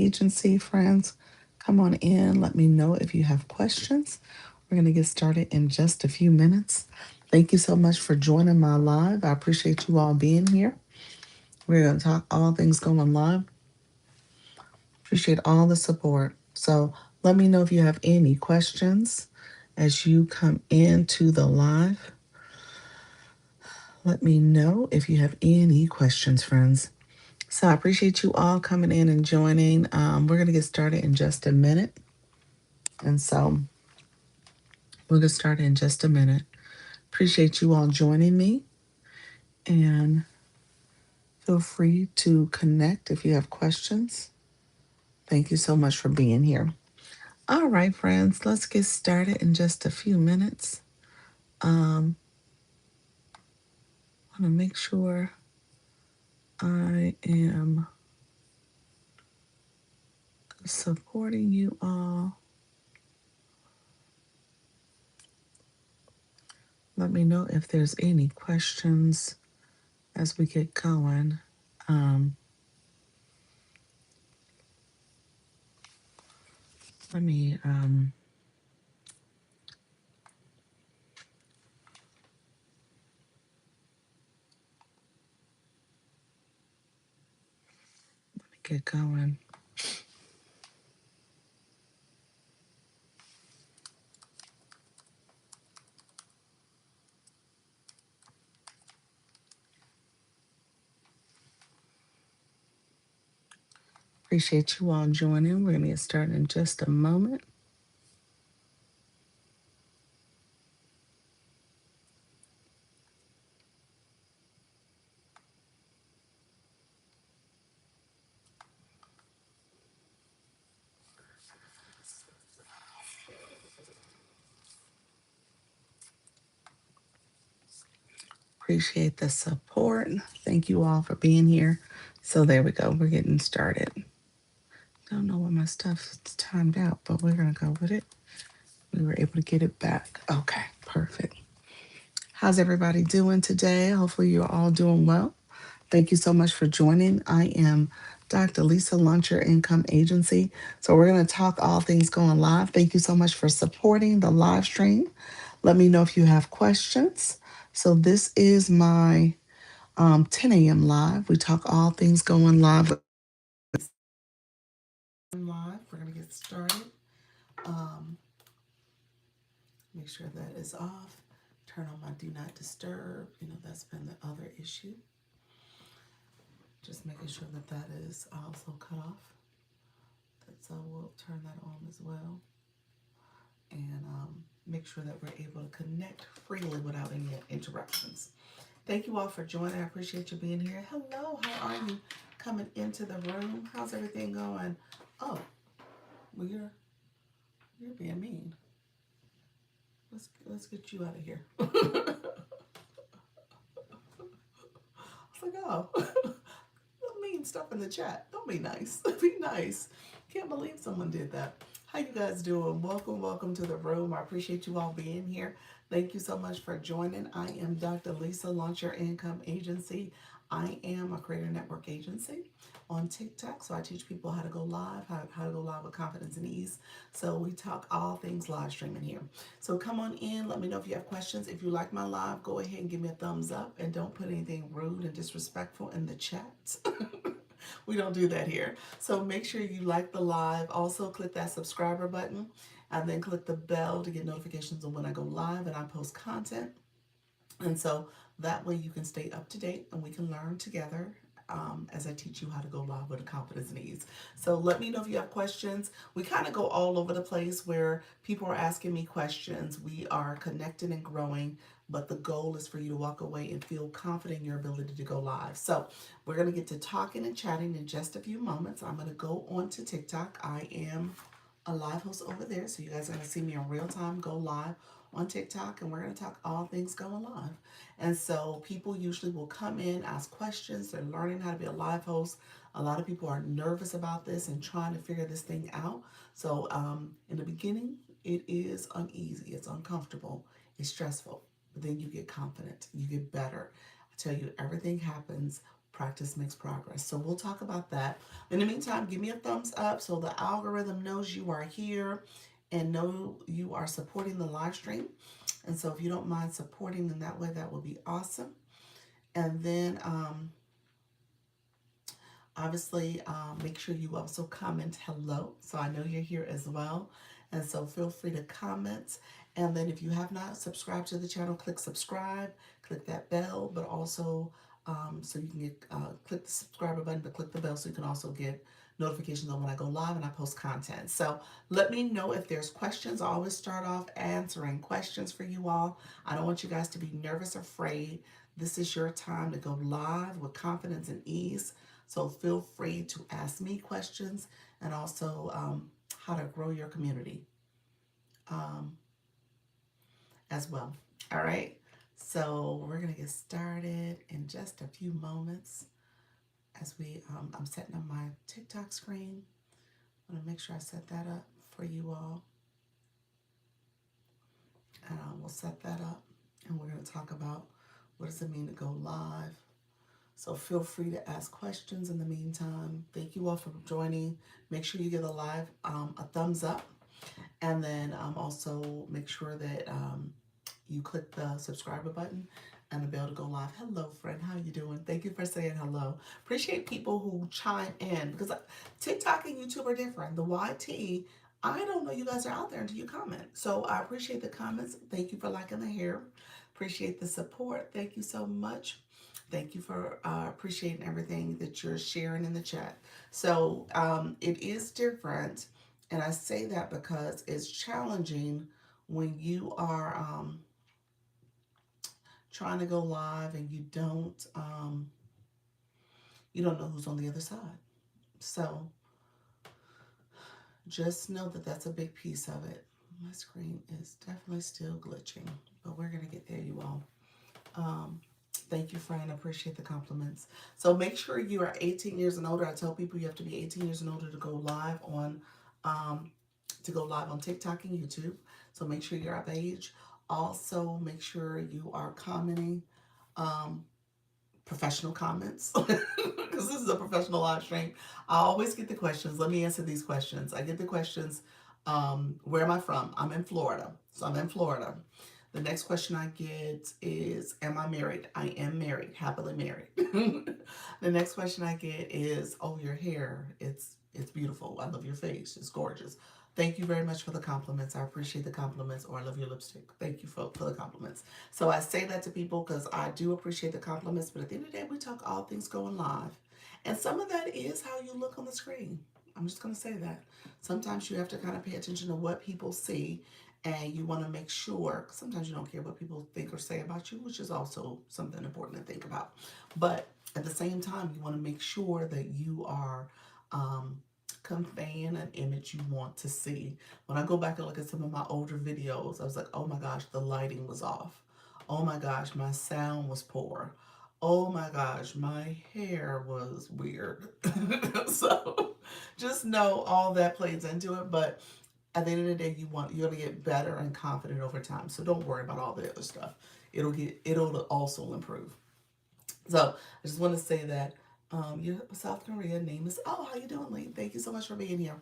Agency, friends. Come on in. Let me know if you have questions. We're going to get started in just a few minutes. Thank you so much for joining my live. I appreciate you all being here. We're going to talk all things going live. Appreciate all the support. So let me know if you have any questions as you come into the live. Let me know if you have any questions, friends. So I appreciate you all coming in and joining. We're going to get started in just a minute. And so we'll get started in just a minute. Appreciate you all joining me. And feel free to connect if you have questions. Thank you so much for being here. All right, friends, let's get started in just a few minutes. Want to make sure I am supporting you all. Let me know if there's any questions as we get going. Um, let me get going. Appreciate you all joining. We're going to get started in just a moment. Appreciate the support. Thank you all for being here. So there we go. We're getting started. Don't know what my stuff's timed out, but we're going to go with it. We were able to get it back. Okay, perfect. How's everybody doing today? Hopefully you're all doing well. Thank you so much for joining. I am Dr. Lisa Luncher Income Agency. So we're going to talk all things going live. Thank you so much for supporting the live stream. Let me know if you have questions. So this is my 10 a.m. live. We talk all things going live. Live. We're going to get started. Um, make sure that is off. Turn on my do not disturb. That's been the other issue. Just making sure that that is also cut off. So we'll turn that on as well. And make sure that we're able to connect freely without any interruptions. Thank you all for joining. I appreciate you being here. Hello, how are you coming into the room? How's everything going? Oh, well, you're being mean. Let's get you out of here. I was like, oh, don't mean stuff in the chat. Don't be nice. Be nice. Can't believe someone did that. How you guys doing? Welcome to the room. I appreciate you all being here. Thank you so much for joining. I am Dr. Lisa, Launch Your Income Agency. I am a creator network agency on TikTok. So I teach people how to go live, how to go live with confidence and ease. So we talk all things live streaming here. So come on in. Let me know if you have questions. If you like my live, go ahead and give me a thumbs up and don't put anything rude and disrespectful in the chat. We don't do that here. So make sure you like the live. Also click that subscriber button and then click the bell to get notifications of when I go live and I post content. And so that way you can stay up to date and we can learn together as I teach you how to go live with a confidence and ease. So let me know if you have questions. We kind of go all over the place where people are asking me questions. We are connecting and growing, but the goal is for you to walk away and feel confident in your ability to go live. So we're going to get to talking and chatting in just a few moments. I'm going to go on to TikTok. I am a live host over there, so you guys are going to see me in real time go live on TikTok, and we're going to talk all things going live. And so people usually will come in, ask questions. They're learning how to be a live host. A lot of people are nervous about this and trying to figure this thing out. So in the beginning, it is uneasy, it's uncomfortable, it's stressful, but then you get confident, you get better. I tell you, everything happens Practice makes progress. So we'll talk about that. In the meantime, give me a thumbs up so the algorithm knows you are here and know you are supporting the live stream. And so if you don't mind supporting in that way, that will be awesome. And then obviously, make sure you also comment hello, so I know you're here as well. And so feel free to comment. And then if you have not subscribed to the channel, click subscribe, click that bell, but also so you can get, click the subscriber button, but click the bell so you can also get notifications on when I go live and I post content. So let me know if there's questions. I always start off answering questions for you all. I don't want you guys to be nervous or afraid. This is your time to go live with confidence and ease. So feel free to ask me questions and also how to grow your community um, as well. All right. So we're going to get started in just a few moments as I'm setting up my TikTok screen. I want to make sure I set that up for you all. And we'll set that up and we're going to talk about what does it mean to go live. So feel free to ask questions in the meantime. Thank you all for joining. Make sure you give the live a thumbs up. And then also make sure that you click the subscriber button and the bell to go live. Hello, friend. How you doing? Thank you for saying hello. Appreciate people who chime in because TikTok and YouTube are different. The YT, I don't know you guys are out there until you comment. So I appreciate the comments. Thank you for liking the hair. Appreciate the support. Thank you so much. Thank you for appreciating everything that you're sharing in the chat. So it is different. And I say that because it's challenging when you are trying to go live and you don't know who's on the other side. So just know that that's a big piece of it. My screen is definitely still glitching, but we're gonna get there, you all. Thank you, friend. I appreciate the compliments. So make sure you are 18 years and older. I tell people you have to be 18 years and older to go live on TikTok and YouTube. So make sure you're of age. Also, make sure you are commenting professional comments because this is a professional live stream. I always get the questions. Let me answer these questions. I get the questions. Where am I from? I'm in Florida. So I'm in Florida. The next question I get is, am I married? I am married, happily married. The next question I get is, oh, your hair, it's beautiful. I love your face. It's gorgeous. Thank you very much for the compliments. I appreciate the compliments. Or I love your lipstick. Thank you for the compliments. So I say that to people because I do appreciate the compliments. But at the end of the day, we talk all things going live. And some of that is how you look on the screen. I'm just going to say that. Sometimes you have to kind of pay attention to what people see. And you want to make sure, sometimes you don't care what people think or say about you, which is also something important to think about. But at the same time, you want to make sure that you are conveying an image you want to see. When I go back and look at some of my older videos, I was like, oh my gosh, the lighting was off. Oh my gosh, my sound was poor. Oh my gosh, my hair was weird. So just know all that plays into it. But at the end of the day, you're gonna get better and confident over time. So don't worry about all the other stuff. It'll also improve. So I just want to say that you're South Korea. Name is, oh, how you doing, Lee? Thank you so much for being here.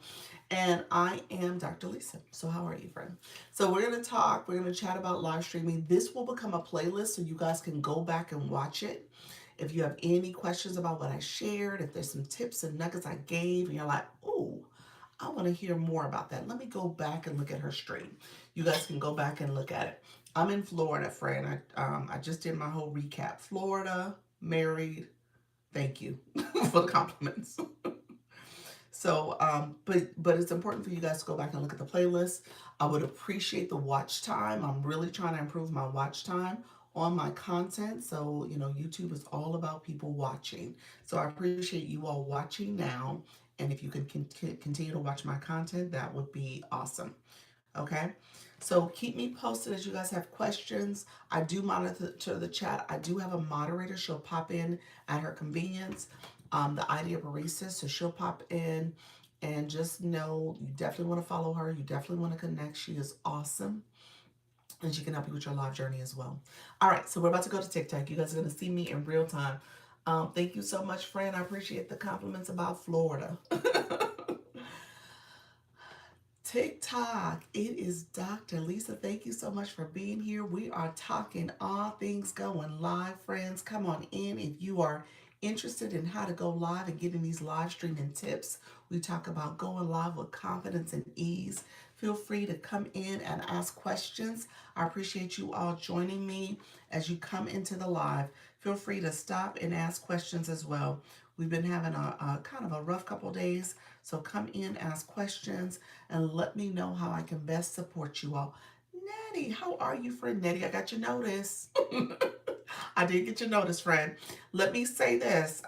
And I am Dr. Lisa. So how are you, friend? So we're gonna talk. We're gonna chat about live streaming. This will become a playlist, so you guys can go back and watch it. If you have any questions about what I shared, if there's some tips and nuggets I gave, and you're like, oh, I want to hear more about that. Let me go back and look at her stream. You guys can go back and look at it. I'm in Florida, friend. I just did my whole recap. Florida, married. Thank you for the compliments. So, but it's important for you guys to go back and look at the playlist. I would appreciate the watch time. I'm really trying to improve my watch time on my content. So, YouTube is all about people watching. So I appreciate you all watching now. And if you can continue to watch my content, that would be awesome. Okay. So keep me posted as you guys have questions. I do monitor the chat. I do have a moderator. She'll pop in at her convenience. The Idea Barista. So she'll pop in, and just know you definitely want to follow her. You definitely want to connect. She is awesome. And she can help you with your life journey as well. All right, so we're about to go to TikTok. You guys are going to see me in real time. Thank you so much, friend. I appreciate the compliments about Florida. TikTok, it is Dr. Lisa. Thank you so much for being here. We are talking all things going live, friends. Come on in if you are interested in how to go live and getting these live streaming tips. We talk about going live with confidence and ease. Feel free to come in and ask questions. I appreciate you all joining me as you come into the live. Feel free to stop and ask questions as well. We've been having a kind of a rough couple days, so come in, ask questions, and let me know how I can best support you all. Nettie, how are you, friend? Nettie, I got your notice. I did get your notice, friend. Let me say this.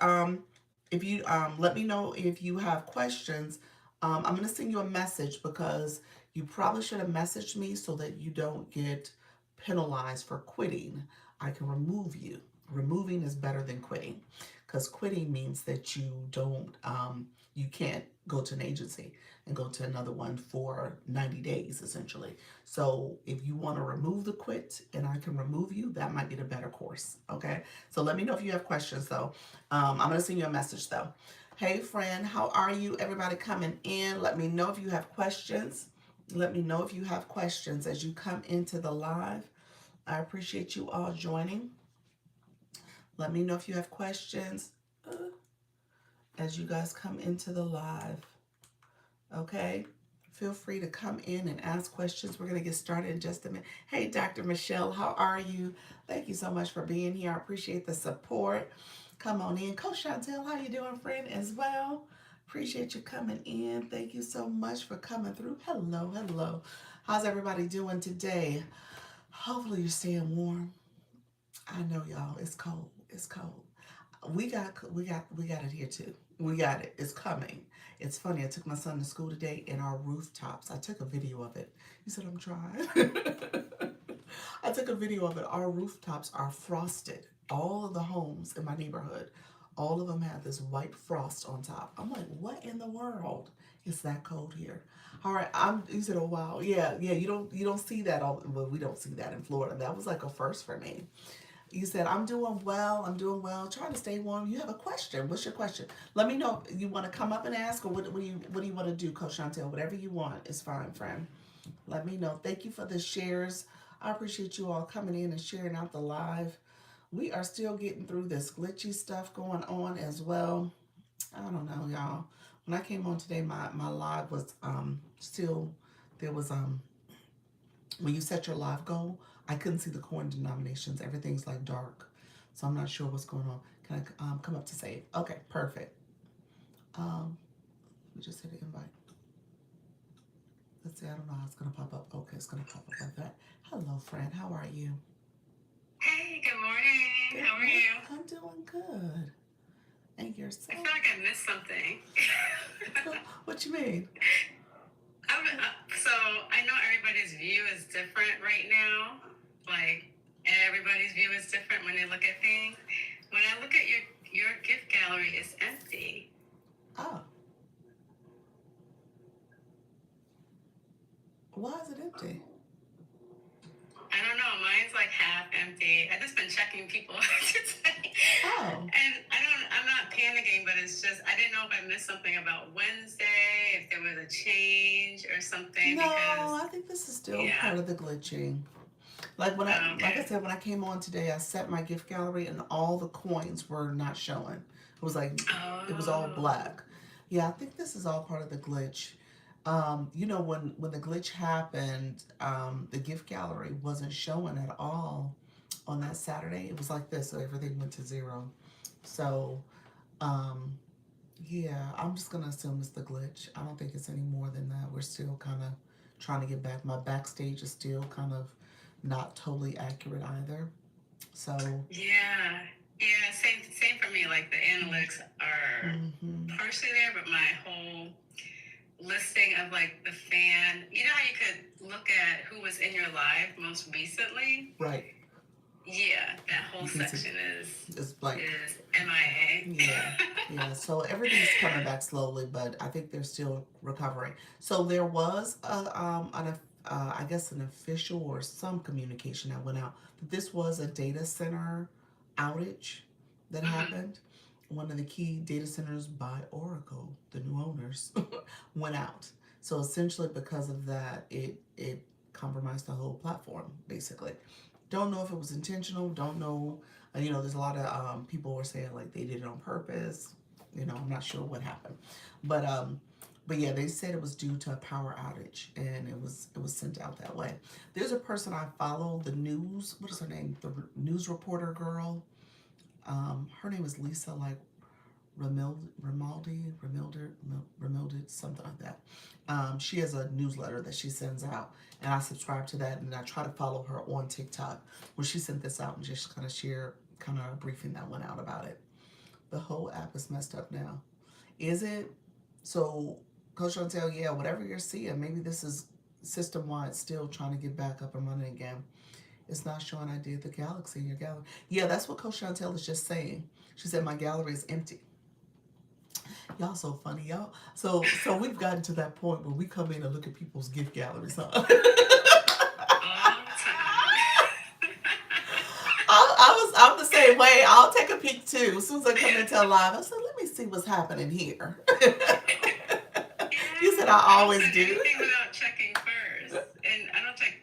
If you let me know if you have questions. I'm gonna send you a message because you probably should have messaged me so that you don't get penalized for quitting. I can remove you. Removing is better than quitting because quitting means that you can't go to an agency and go to another one for 90 days essentially. So if you want to remove the quit and I can remove you, that might be the better course. Okay. So let me know if you have questions though. I'm going to send you a message though. Hey friend, how are you? Everybody coming in. Let me know if you have questions. Let me know if you have questions as you come into the live. I appreciate you all joining. Let me know if you have questions as you guys come into the live. Okay? Feel free to come in and ask questions. We're going to get started in just a minute. Hey, Dr. Michelle, how are you? Thank you so much for being here. I appreciate the support. Come on in. Coach Chantel, how you doing, friend, as well? Appreciate you coming in. Thank you so much for coming through. Hello, hello. How's everybody doing today? Hopefully you're staying warm. I know y'all, it's cold. It's cold. We got it here too. We got it. It's coming. It's funny. I took my son to school today and our rooftops. I took a video of it. He said, I'm trying. I took a video of it. Our rooftops are frosted. All of the homes in my neighborhood, all of them have this white frost on top. I'm like, what in the world? It's that cold here. All right, you said, oh wow, yeah, yeah. You don't see that all. Well, we don't see that in Florida. That was like a first for me. You said, I'm doing well. I'm doing well. Trying to stay warm. You have a question. What's your question? Let me know. You want to come up and ask, or what do you want to do, Coach Chantel? Whatever you want is fine, friend. Let me know. Thank you for the shares. I appreciate you all coming in and sharing out the live. We are still getting through this glitchy stuff going on as well. I don't know, y'all. When I came on today, my live was still there was when you set your live goal, I couldn't see the coin denominations. Everything's like dark. So I'm not sure what's going on. Can I come up to save? Okay, perfect. We just hit an invite. Let's see, I don't know how it's going to pop up. Okay, it's going to pop up like that. Hello, friend. How are you? Hey, good morning. Good How are morning. you? I'm doing good. And I yourself? feel like I missed something. What you mean? So I know everybody's view is different right now. Like everybody's view is different when they look at things. When I look at your gift gallery, it's empty. Oh, why is it empty? I don't know. Mine's like half empty. I just been checking people today, Oh, and I'm not panicking, but it's just I didn't know if I missed something about Wednesday, if there was a change or something. no, Because I think this is still yeah. part of the glitching. Like I Okay. said, when I came on today, I set my gift gallery and all the coins were not showing. It was like it was all Oh. black. Yeah, I think this is all part of the glitch. When the glitch happened, the gift gallery wasn't showing at all on that Saturday. It was like this, so everything went to zero. So, um, yeah, I'm just gonna assume it's the glitch. I don't think it's any more than that. We're still kind of trying to get back. My backstage is still kind of not totally accurate either. So, Yeah. Yeah, same for me. Like the analytics are mm-hmm, partially there, but my whole listing of like the fan, you know how you could look at who was in your live most recently? right. Yeah, that whole You can see section it's blank. is MIA. Yeah, yeah. So everything's coming back slowly, but I think they're still recovering. So there was I guess an official or some communication that went out that this was a data center outage that Mhm. happened. one of the key data centers by Oracle, the new owners, went out. So essentially, because of that, it compromised the whole platform. Basically, don't know if it was intentional. Don't know. There's a lot of people were saying like they did it on purpose. I'm not sure what happened, but yeah, they said it was due to a power outage, and it was sent out that way. There's a person I follow, the news. What is her name? The news reporter girl. Her name is Lisa, like Ramildi, something like that. She has a newsletter that she sends out, and I subscribe to that, and I try to follow her on TikTok. When she sent this out and just kind of share kind of a briefing that went out about it. The whole app is messed up now. Is it? So, Coach Chantel, yeah, whatever you're seeing, maybe this is system wide still trying to get back up and running again. It's not showing I did the galaxy in your gallery. Yeah, that's what Coach Chantel is just saying. She said my gallery is empty. Y'all so funny, y'all. So we've gotten to that point where we come in and look at people's gift galleries, huh? All the time. I'm the same way. I'll take a peek too. As soon as I come into a live, I said, let me see what's happening here. You said I I don't always send do. anything without checking first, and I don't send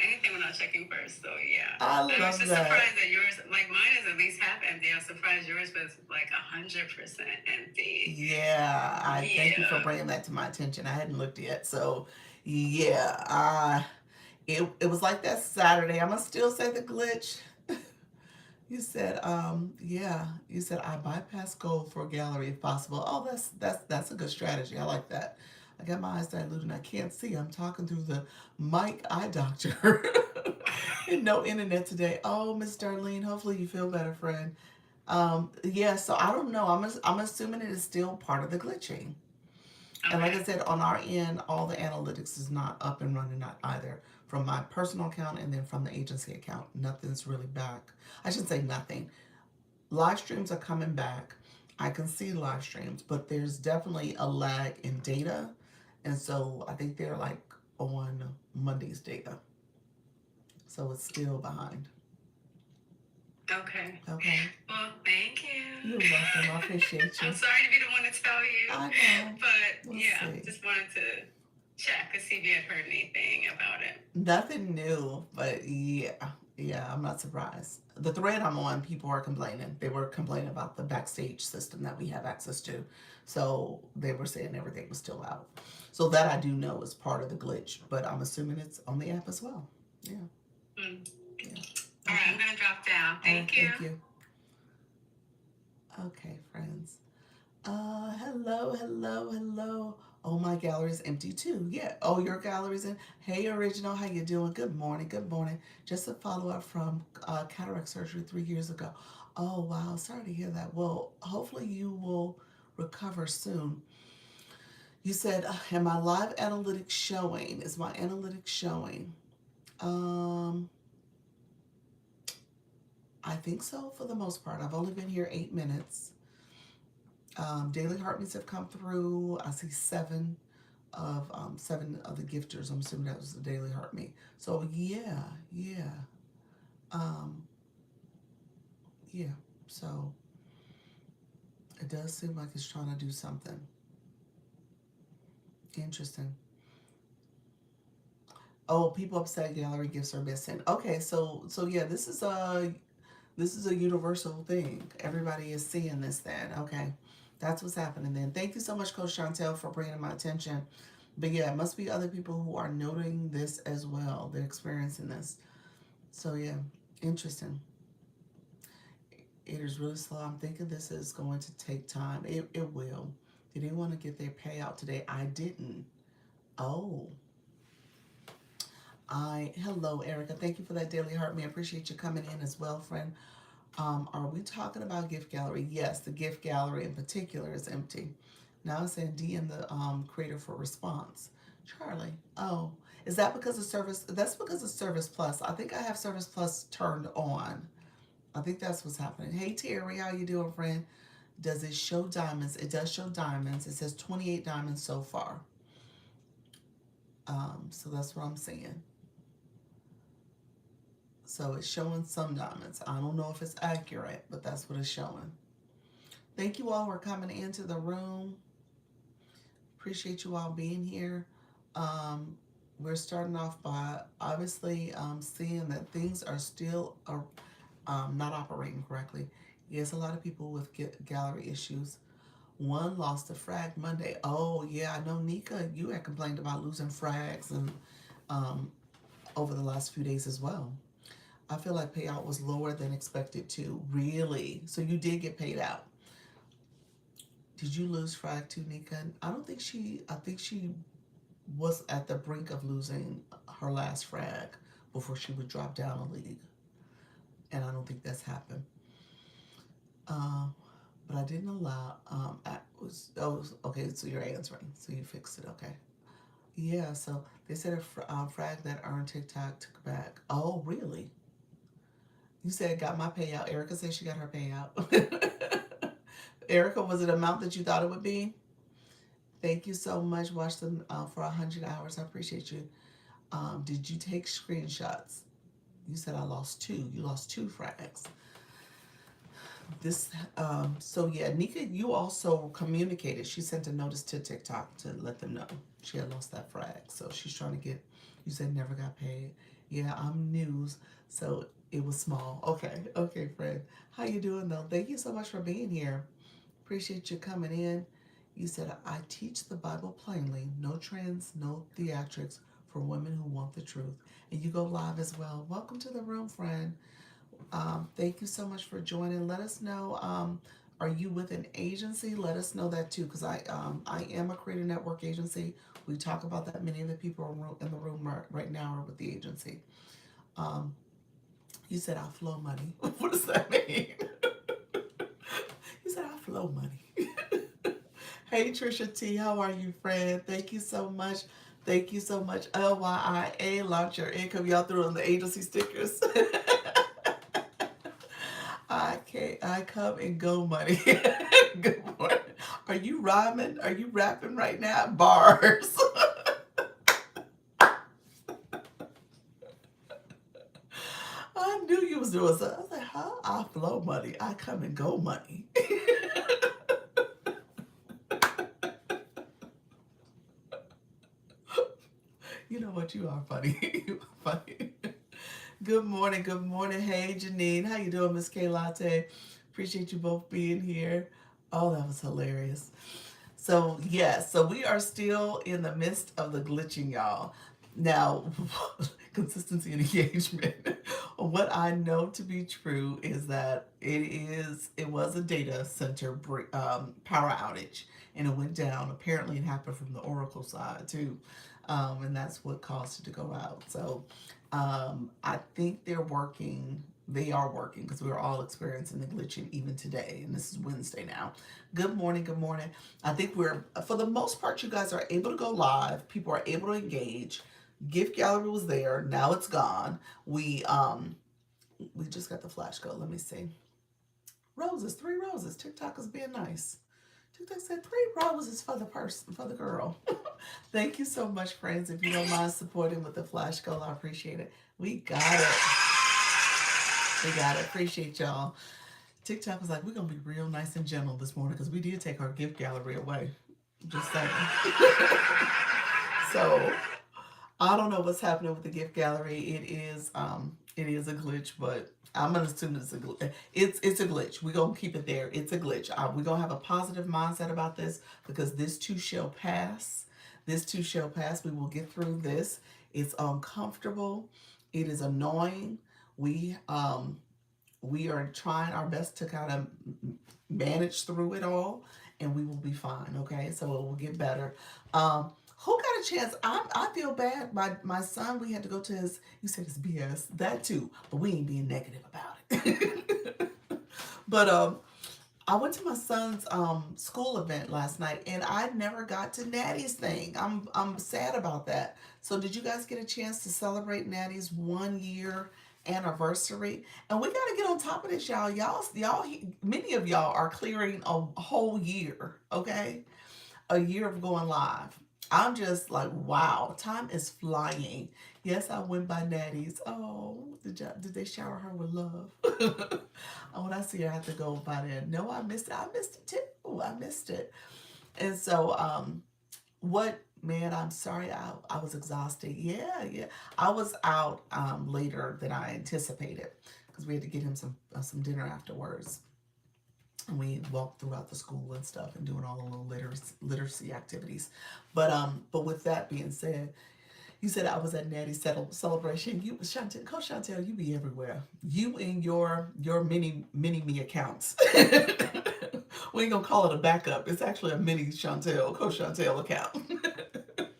anything without checking first. So yeah, I I was love just that. surprised that yours, like mine, is at least half empty. I was surprised yours was like 100% empty. Yeah, I thank you for Yeah. bringing that to my attention. I hadn't looked yet. So, yeah, it was like that Saturday. I'm gonna still say the glitch. You said, yeah, you said I bypass gold for a gallery if possible. Oh, that's a good strategy. I like that. I got my eyes diluted and I can't see. I'm talking through the mic eye doctor. And no internet today. Oh, Miss Darlene, hopefully you feel better, friend. Yeah, so I don't know. I'm assuming it is still part of the glitching. And like I Okay. said, on our end, all the analytics is not up and running, not either from my personal account and then from the agency account. Nothing's really back. I should say nothing. Live streams are coming back. I can see live streams, but there's definitely a lag in data. And so I think they're like on Monday's data. So it's still behind. Okay. Okay. Well, thank you. You're welcome. I appreciate you. I'm sorry to be the one to tell you, I know. but We'll yeah, see. just wanted to check to see if you had heard anything about it. Nothing new, but yeah, I'm not surprised. The thread I'm on, people are complaining. They were complaining about the backstage system that we have access to. So they were saying everything was still out. So that I do know is part of the glitch, but I'm assuming it's on the app as well. Yeah, Mm. yeah. All right, I'm Okay. gonna drop down. All right, Thank you. thank you. Okay, friends. Hello, hello, hello. Oh, my gallery's empty too. Yeah. Oh, your gallery's in. Hey, original, how you doing? Good morning. Good morning. Just a follow up from cataract surgery 3 years ago. Oh, wow. Sorry to hear that. Well, hopefully you will recover soon. You said, "Am my live analytics showing? Is my analytics showing?" Um, I think so for the most part. I've only been here 8 minutes. Daily heartbeats have come through. I see seven of the gifters. I'm assuming that was the daily heartbeat. So yeah, yeah, um, yeah. So it does seem like it's trying to do something interesting. Oh, people upset gallery gifts are missing. Okay, so yeah, this is a universal thing. Everybody is seeing this then. Okay. That's what's happening then. Thank you so much, Coach Chantel, for bringing my attention. But yeah, it must be other people who are noting this as well. They're experiencing this. So yeah, interesting. It is really slow. I'm thinking this is going to take time. It will. Did anyone get their payout today? I didn't. Oh, hello, Erica. Thank you for that daily heart. Me, I appreciate you coming in as well, friend. Are we talking about gift gallery? Yes, the gift gallery in particular is empty. Now it's saying DM the creator for response. Charlie, oh, is that because of service? That's because of Service Plus. I think I have Service Plus turned on. I think that's what's happening. Hey Terry, how you doing, friend? Does it show diamonds? It does show diamonds. It says 28 diamonds so far. So that's what I'm seeing. So it's showing some diamonds. I don't know if it's accurate, but that's what it's showing. Thank you all for coming into the room. Appreciate you all being here. Um, we're starting off by obviously seeing that things are still not operating correctly. Yes, a lot of people with gallery issues. One lost a frag Monday. Oh yeah, I know Nika. You had complained about losing frags and um, over the last few days as well. I feel like payout was lower than expected too. Really? So you did get paid out? Did you lose frag too, Nika? I don't think she. I think she was at the brink of losing her last frag before she would drop down a league, and I don't think that's happened. Um, but I didn't allow. Okay. So you're answering. So you fixed it. Okay. Yeah. So they said a frag that earned TikTok took back. Oh, really? You said got my payout. Erica said she got her payout. Erica, was it amount that you thought it would be? Thank you so much. Watch them for 100 hours. I appreciate you. Did you take screenshots? You said I lost two. You lost two frags. This so yeah, Nika, you also communicated. She sent a notice to TikTok to let them know she had lost that frag. So she's trying to get, you said never got paid. Yeah, I'm news. So it was small. Okay, friend. How you doing though? Thank you so much for being here. Appreciate you coming in. You said I teach the Bible plainly, no trends, no theatrics for women who want the truth. And you go live as well. Welcome to the room, friend. Thank you so much for joining. Let us know. Are you with an agency? Let us know that too, because I am a creator network agency. We talk about that. Many of the people in the room right now are with the agency. Um, you said I flow money. What does that mean? You said I flow money. Hey Trisha T, how are you, friend? Thank you so much. Thank you so much. LYIA, launch your income. Y'all threw on the agency stickers. I come and go money. Good morning. Are you rhyming? Are you rapping right now? Bars. I knew you was doing something. I was like, how I flow money? I come and go money. You know what? You are funny. You are funny. Good morning. Good morning. Hey, Janine. How you doing, Miss K Latte? Appreciate you both being here. Oh, that was hilarious. So, yes, so we are still in the midst of the glitching, y'all. Now, consistency and engagement. What I know to be true is that it was a data center power outage and it went down. Apparently, it happened from the Oracle side too. And that's what caused it to go out. So, I think they are working because we're all experiencing the glitching even today. And this is Wednesday now. Good morning. Good morning. I think for the most part, you guys are able to go live. People are able to engage. Gift gallery was there. Now it's gone. We just got the flash code. Let me see. Roses, 3 roses. TikTok is being nice. TikTok said 3 roses for the person, for the girl. Thank you so much, friends. If you don't mind supporting with the flash code, I appreciate it. We got it. We got it. Appreciate y'all. TikTok was like, we're gonna be real nice and gentle this morning because we did take our gift gallery away. Just saying. So I don't know what's happening with the gift gallery. It is a glitch, but I'm gonna assume it's a glitch. It's a glitch. We're gonna keep it there. It's a glitch. We're gonna have a positive mindset about this because this too shall pass. This too shall pass. We will get through this. It's uncomfortable. It is annoying. We um we are trying our best to kind of manage through it all, and we will be fine. Okay, so it will get better. Who got a chance? I feel bad. My son, we had to go to his. You said it's BS. That too, but we ain't being negative about it. But I went to my son's school event last night, and I never got to Natty's thing. I'm sad about that. So did you guys get a chance to celebrate Natty's 1 year anniversary? And we got to get on top of this, y'all. Y'all, many of y'all are clearing a whole year. Okay, a year of going live. I'm just like, wow, time is flying. Yes, I went by Natty's. Oh, did they shower her with love? When I see her, I have to go by there. No, I missed it. I missed it too. I missed it. And so, what, man, I'm sorry. I was exhausted. Yeah, yeah. I was out later than I anticipated because we had to get him some dinner afterwards. And we walked throughout the school and stuff and doing all the little literacy activities. But with that being said, you said I was at Natty's celebration. You, Chantel, Coach Chantel, you be everywhere. You and your mini me accounts. We ain't gonna call it a backup. It's actually a mini Chantel, Coach Chantel account.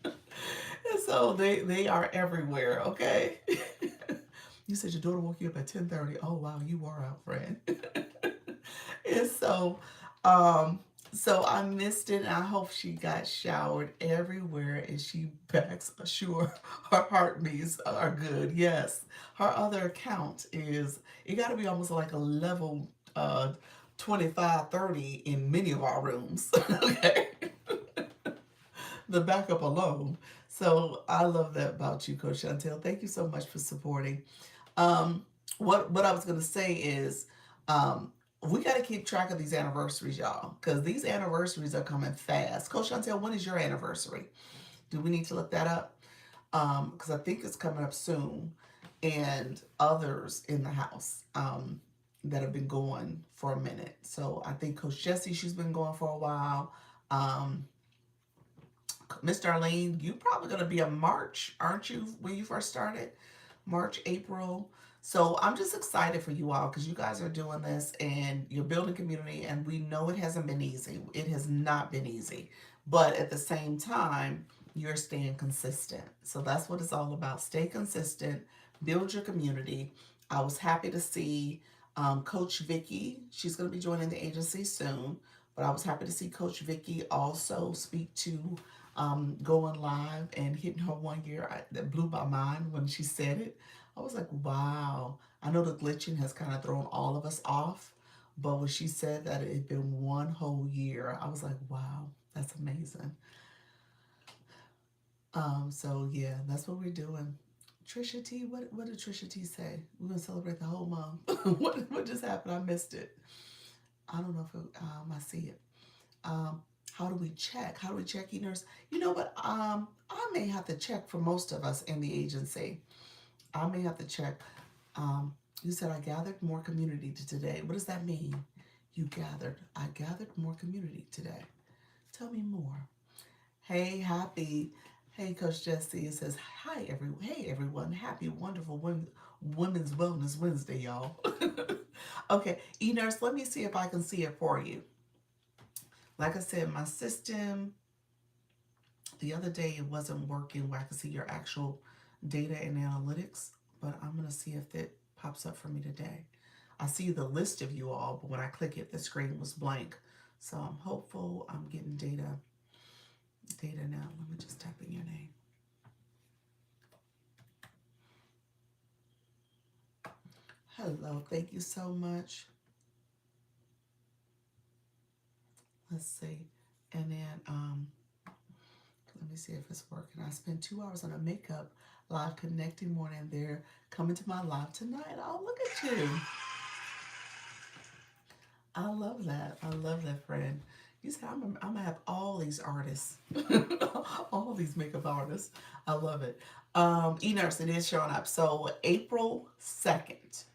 And so they are everywhere. Okay. You said your daughter woke you up at 10:30. Oh wow, you are out, friend. And um, so I missed it. And I hope she got showered everywhere, and she backs sure her heartbeats are good. Yes, her other account is, it got to be almost like a level 25, 30 in many of our rooms. Okay, the backup alone. So I love that about you, Coach Chantel. Thank you so much for supporting. Um, what I was gonna say is, um, we got to keep track of these anniversaries, y'all, because these anniversaries are coming fast. Coach Chantel, when is your anniversary? Do we need to look that up? Because I think it's coming up soon, and others in the house that have been going for a minute. So I think Coach Jessie, she's been going for a while. Um, Miss Darlene, you probably gonna be a March, aren't you? When you first started, March, April. So I'm just excited for you all because you guys are doing this and you're building community, and we know it hasn't been easy. It has not been easy, but at the same time, you're staying consistent. So that's what it's all about. Stay consistent, build your community. I was happy to see Coach Vicky. She's going to be joining the agency soon, but I was happy to see Coach Vicky also speak to going live and hitting her 1 year. That blew my mind when she said it. I was like, wow. I know the glitching has kind of thrown all of us off, but when she said that it had been 1 whole year, I was like, wow, that's amazing. So yeah, that's what we're doing. Trisha T, what did Trisha T say? We're gonna celebrate the whole month. What just happened? I missed it. I don't know if I see it. Um, how do we check? How do we check e-nurse? You know what? I may have to check for most of us in the agency. I may have to check. You said I gathered more community today. What does that mean? I gathered more community today. Tell me more. Hey, happy. Hey, Coach Jesse. It says, hi, everyone. Hey, everyone. Happy, wonderful Women's Wellness Wednesday, y'all. Okay, e-nurse, let me see if I can see it for you. Like I said, my system, the other day it wasn't working where I could see your actual data and analytics, but I'm going to see if it pops up for me today. I see the list of you all, but when I click it, the screen was blank. So I'm hopeful I'm getting data now. Let me just type in your name. Hello, thank you so much. Let's see. And then let me see if it's working. I spent 2 hours on a makeup live connecting morning, and they're coming to my live tonight. Oh, look at you. I love that. I love that, friend. You said I'm gonna have all these artists, all these makeup artists. I love it. E-nurse, it is showing up. So April 2nd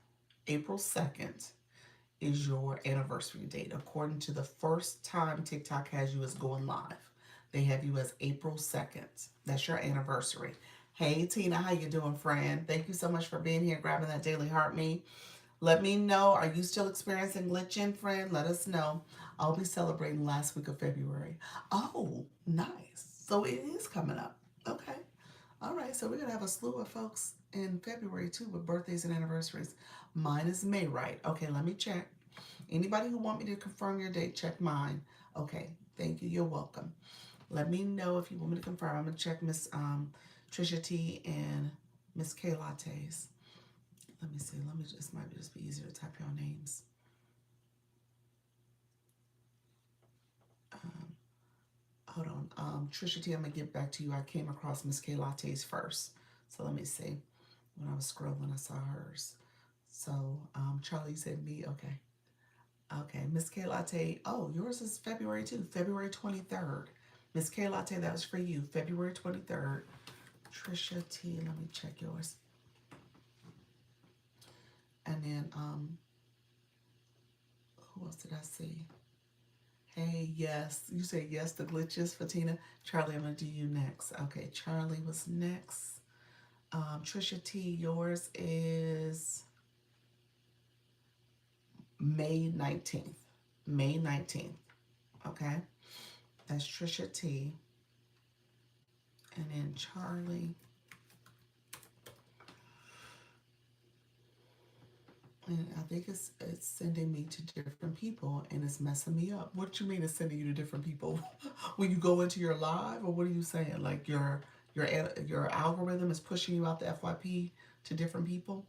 is your anniversary date. According to the first time TikTok has you as going live, they have you as April 2nd. That's your anniversary. Hey Tina, how you doing, friend? Thank you so much for being here, grabbing that daily heart me. Let me know, are you still experiencing glitching, friend? Let us know. I'll be celebrating last week of February. Oh, nice. So it is coming up. Okay. All right, so we're going to have a slew of folks in February too with birthdays and anniversaries. Mine is May, right? Okay, let me check. Anybody who want me to confirm your date, check mine. Okay, thank you. You're welcome. Let me know if you want me to confirm. I'm going to check Miss Trisha T and Miss K Lattes. Let me see. This might just be easier to type your names. hold on. Trisha T, I'm gonna get back to you. I came across Miss K Latte's first. So let me see. When I was scrolling, I saw hers. So Charlie said me. Okay. Okay. Miss K Latte. Oh, yours is February too. February 23rd. Miss K Latte, that was for you. February 23rd. Trisha T, let me check yours. And then who else did I see? Hey, yes. You say yes to glitches, Fatina. Charlie, I'm gonna do you next. Okay, Charlie was next. Trisha T, yours is May 19th. May 19th. Okay. That's Trisha T. And then Charlie. And I think it's sending me to different people and it's messing me up. What you mean it's sending you to different people? When you go into your live, or what are you saying? Like your algorithm is pushing you out the FYP to different people?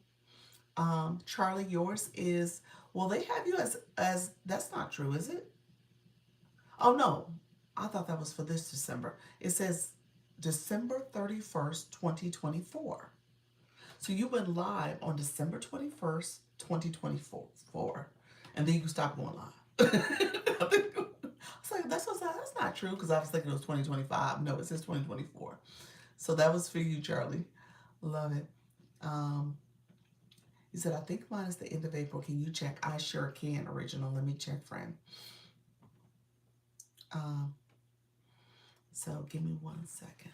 Charlie, yours is, well, they have you as that's not true, is it? Oh no. I thought that was for this December. It says December 31st, 2024. So you went live on December 21st, 2024. And then you can stop going live. I was like, that's not true, because I was thinking it was 2025. No, it says 2024. So that was for you, Charlie. Love it. Um, he said, I think mine is the end of April. Can you check? I sure can, original. Let me check, friend. Um, so give me 1 second.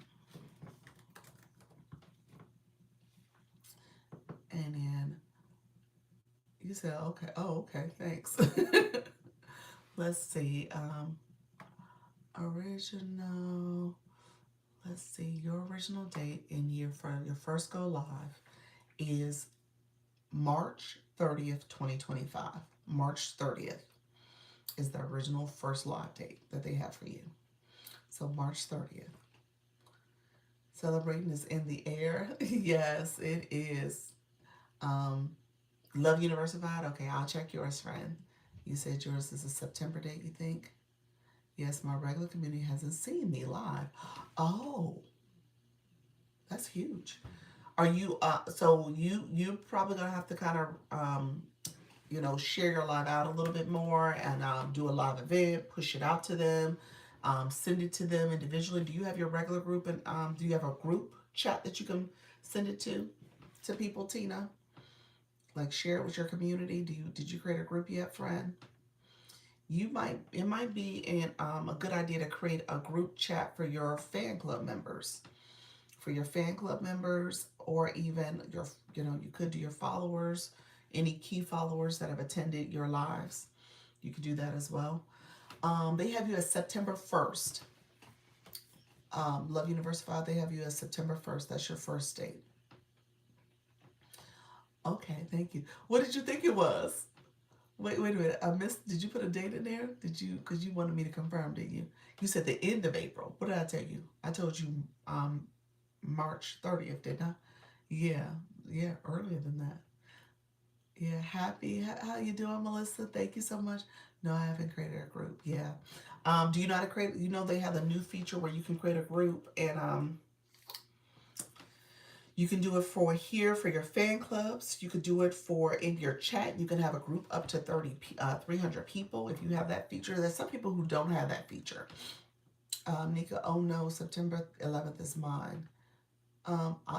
And then you said, okay. Oh, okay. Thanks. Let's see. Original. Let's see. Your original date and year for your first go live is March 30th, 2025. March 30th is the original first live date that they have for you. So March 30th. Celebrating is in the air. Yes, it is. Love Universified. Okay, I'll check yours, friend. You said yours is a September date, you think? Yes, my regular community hasn't seen me live. Oh, that's huge. Are you so you probably gonna have to kind of share your live out a little bit more and do a live event, push it out to them, send it to them individually. Do you have your regular group, and do you have a group chat that you can send it to people, Tina? Like, share it with your community. Did you create a group yet, friend? It might be a good idea to create a group chat for your fan club members. For your fan club members, or even you could do your followers, any key followers that have attended your lives. You could do that as well. They have you as September 1st. Love Universified, they have you as September 1st. That's your first date. Okay, thank you. What did you think it was? Wait a minute. I missed. Did you put a date in there? Did you? Because you wanted me to confirm, didn't you? You said the end of April. What did I tell you? I told you March 30th, didn't I? Yeah, yeah, earlier than that. Yeah, happy. How you doing, Melissa? Thank you so much. No, I haven't created a group. Yeah. Do you know how to create? They have a new feature where you can create a group, and you can do it for here for your fan clubs. You could do it for in your chat. You can have a group up to 300 people if you have that feature. There's some people who don't have that feature. Nika, oh no, September 11th is mine.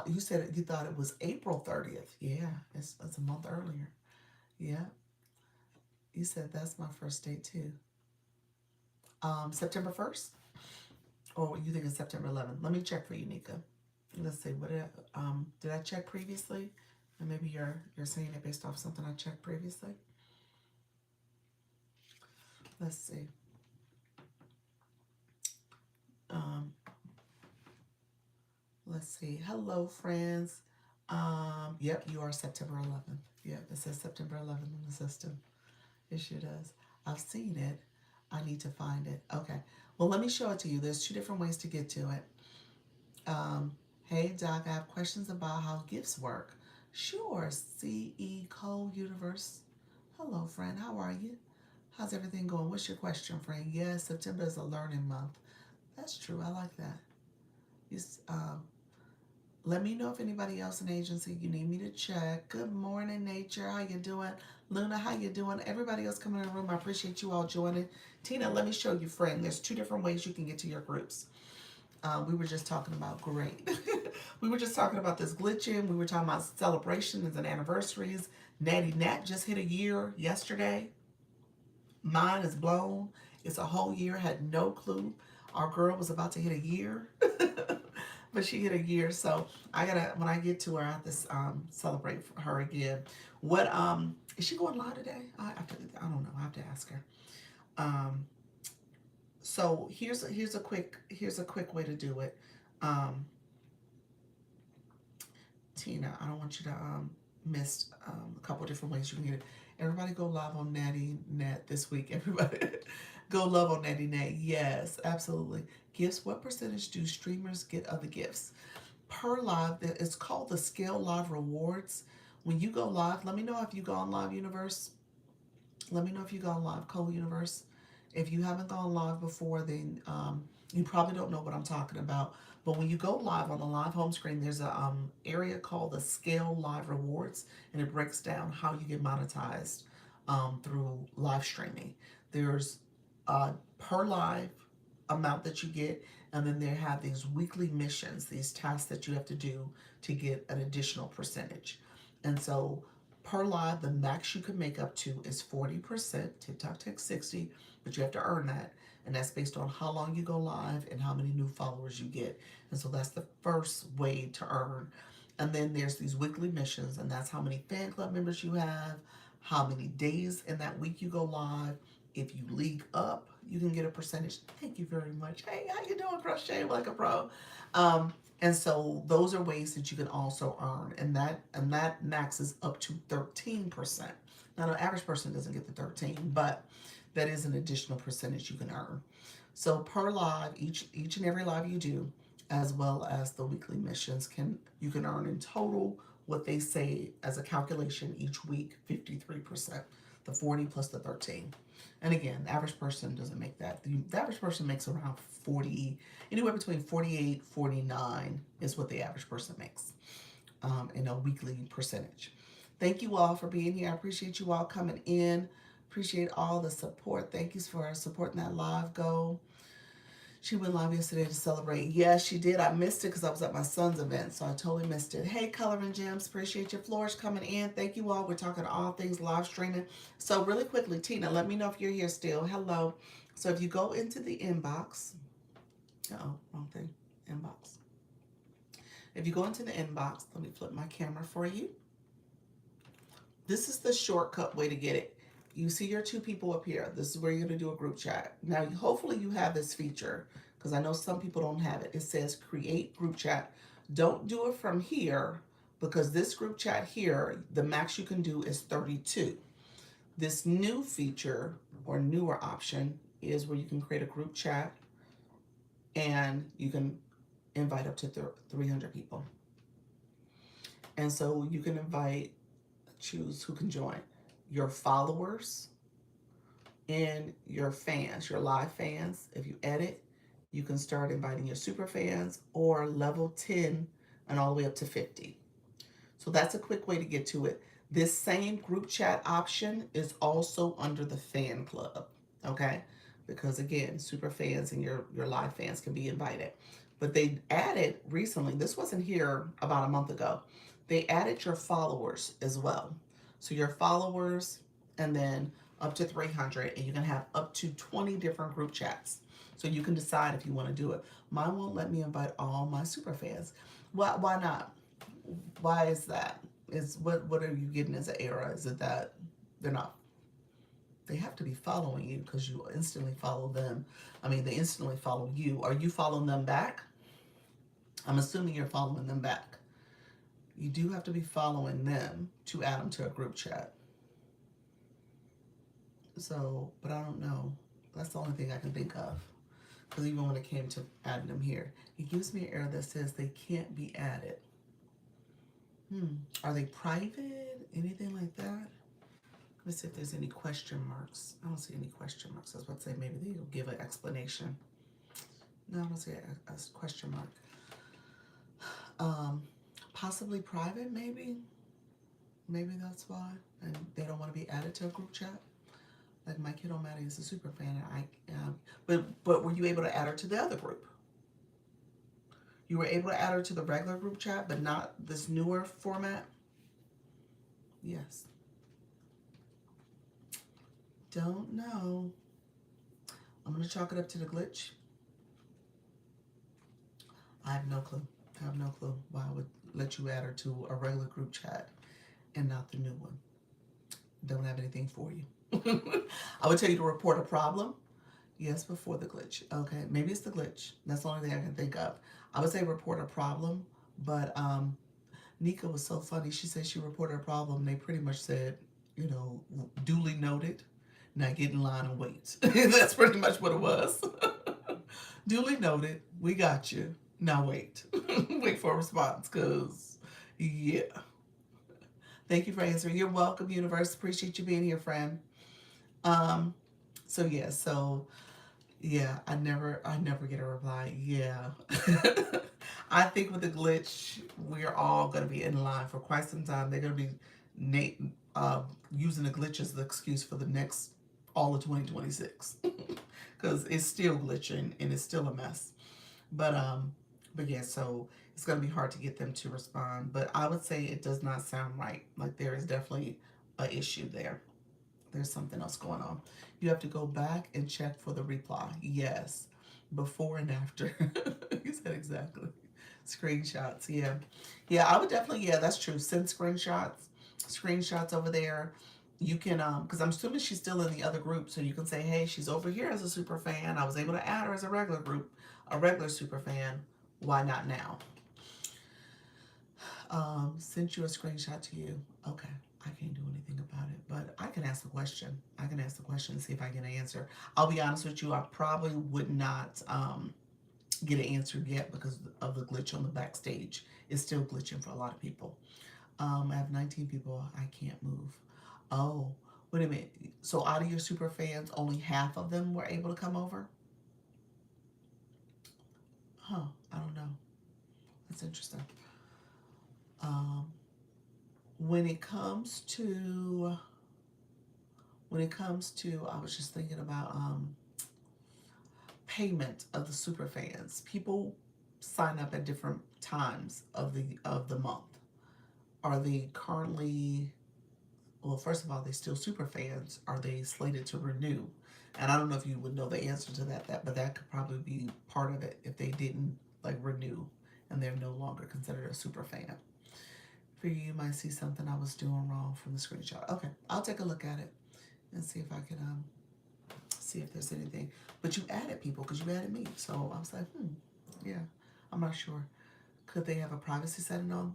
You said you thought it was April 30th. Yeah, it's a month earlier. Yeah, you said that's my first date too. September 1st? Or you think it's September 11th? Let me check for you, Nika. Let's see. What did I check previously? And maybe you're saying it based off something I checked previously. Let's see. Let's see. Hello, friends. Yep, you are September 11th. Yep, it says September 11th in the system. It sure does. I've seen it. I need to find it. Okay. Well, let me show it to you. There's 2 different ways to get to it. Hey, Doc, I have questions about how gifts work. Sure. CE Cole Universe. Hello, friend. How are you? How's everything going? What's your question, friend? Yes, September is a learning month. That's true. I like that. Let me know if anybody else in agency you need me to check. Good morning, Nature. How you doing? Luna, how you doing? Everybody else coming in the room, I appreciate you all joining. Tina, let me show you, friend. There's 2 different ways you can get to your groups. We were just talking about great. We were just talking about this glitching. We were talking about celebrations and anniversaries. Natty Nat just hit a year yesterday. Mine is blown. It's a whole year. Had no clue. Our girl was about to hit a year. But she hit a year, so I gotta, when I get to her, I have to celebrate her again. What is she going live today? I don't know. I have to ask her. So here's a quick way to do it. Tina, I don't want you to miss a couple different ways you can get it. Everybody go live on Natty Net this week. Everybody go love on Natty Net. Yes, absolutely. Gifts. What percentage do streamers get of the gifts? Per live, it's called the Scale Live Rewards. When you go live, let me know if you go on Live Universe. Let me know if you go on Live Co Universe. If you haven't gone live before, then you probably don't know what I'm talking about. But when you go live on the live home screen, there's a area called the Scale Live Rewards, and it breaks down how you get monetized through live streaming. There's a per live amount that you get, and then they have these weekly missions, these tasks that you have to do to get an additional percentage. And so per live, the max you can make up to is 40%. TikTok takes 60, but you have to earn that. And that's based on how long you go live and how many new followers you get. And so that's the first way to earn. And then there's these weekly missions, and that's how many fan club members you have, how many days in that week you go live. If you league up, you can get a percentage. Thank you very much. Hey, how you doing, Crochet Like a Pro? And so those are ways that you can also earn, and that maxes up to 13%. Now the average person doesn't get the 13, but that is an additional percentage you can earn. So per live, each and every live you do, as well as the weekly missions, you can earn in total what they say as a calculation each week, 53%, the 40 plus the 13. And again, the average person doesn't make that. The average person makes around 40, anywhere between 48, 49 is what the average person makes in a weekly percentage. Thank you all for being here. I appreciate you all coming in. Appreciate all the support. Thank you for supporting that live goal. She went live yesterday to celebrate. Yes, she did. I missed it because I was at my son's event, so I totally missed it. Hey, Coloring Gems. Appreciate your floors coming in. Thank you all. We're talking all things live streaming. So really quickly, Tina, let me know if you're here still. Hello. So if you go into the inbox. Wrong thing. Inbox. If you go into the inbox, let me flip my camera for you. This is the shortcut way to get it. You see your 2 people up here. This is where you're going to do a group chat. Now, hopefully you have this feature because I know some people don't have it. It says create group chat. Don't do it from here because this group chat here, the max you can do is 32. This new feature or newer option is where you can create a group chat and you can invite up to 300 people. And so you can choose who can join. Your followers and your fans, your live fans. If you edit, you can start inviting your super fans or level 10 and all the way up to 50. So that's a quick way to get to it. This same group chat option is also under the fan club, okay? Because again, super fans and your live fans can be invited. But they added recently, this wasn't here about a month ago, they added your followers as well. So your followers and then up to 300, and you can have up to 20 different group chats. So you can decide if you want to do it. Mine won't let me invite all my super fans. Why not? Why is that? What are you getting as an error? Is it that they're not? They have to be following you because you instantly follow them. I mean, they instantly follow you. Are you following them back? I'm assuming you're following them back. You do have to be following them to add them to a group chat. So, but I don't know. That's the only thing I can think of. Because even when it came to adding them here, it gives me an error that says they can't be added. Are they private? Anything like that? Let's see if there's any question marks. I don't see any question marks. I was about to say maybe they'll give an explanation. No, I don't see a question mark. Um, Possibly private, maybe. Maybe that's why, and they don't want to be added to a group chat. Like my kiddo Maddie is a super fan, and but were you able to add her to the other group? You were able to add her to the regular group chat, but not this newer format. Yes. Don't know. I'm gonna chalk it up to the glitch. I have no clue. I have no clue why I would let you add her to a regular group chat and not the new one. Don't have anything for you. I would tell you to report a problem. Yes, before the glitch. Okay, maybe it's the glitch. That's the only thing I can think of. I would say report a problem, but Nika was so funny. She said she reported a problem. They pretty much said, you know, duly noted. Now get in line and wait. That's pretty much what it was. Duly noted. We got you. Now wait. Wait for a response, cause yeah. Thank you for answering. You're welcome, universe. Appreciate you being here, friend. Um. So yeah. So yeah. I never get a reply. Yeah. I think with the glitch, we're all gonna be in line for quite some time. They're gonna be na- uh, using the glitch as the excuse for the next all of 2026 because it's still glitching and it's still a mess. But but yeah, so it's gonna be hard to get them to respond. But I would say it does not sound right. Like there is definitely a issue there. There's something else going on. You have to go back and check for the reply. Yes, before and after. You said exactly. Screenshots. Yeah, yeah. I would definitely. Yeah, that's true. Send screenshots. Screenshots over there. You can because I'm assuming she's still in the other group, so you can say, hey, she's over here as a super fan. I was able to add her as a regular group, a regular super fan. Why not now? Sent you a screenshot to you. Okay. I can't do anything about it, but I can ask the question. I can ask the question and see if I get an answer. I'll be honest with you, I probably would not get an answer yet because of the glitch on the backstage. It's still glitching for a lot of people. I have 19 people. I can't move. Oh, wait a minute. So out of your super fans, only half of them were able to come over? Huh. I don't know. That's interesting. Um, when it comes to I was just thinking about payment of the super fans. People sign up at different times of the month. Are they currently, well, first of all, they still super fans? Are they slated to renew? And I don't know if you would know the answer to but that could probably be part of it if they didn't like renew and they're no longer considered a super fan. For you, you might see something I was doing wrong from the screenshot. Okay, I'll take a look at it and see if I can see if there's anything. But you added people because you added me, so I was like, yeah, I'm not sure. Could they have a privacy setting on?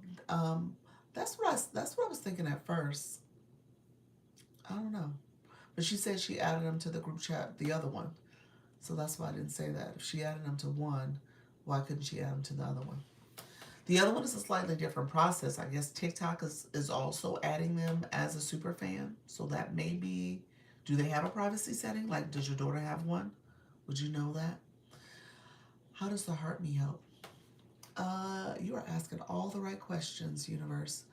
That's what I was thinking at first. I don't know, but she said she added them to the group chat, the other one, so that's why I didn't say that. If she added them to one, why couldn't she add them to the other one? The other one is a slightly different process. I guess TikTok is also adding them as a super fan. So that may be, do they have a privacy setting? Like, does your daughter have one? Would you know that? How does the heart me help? You are asking all the right questions, universe.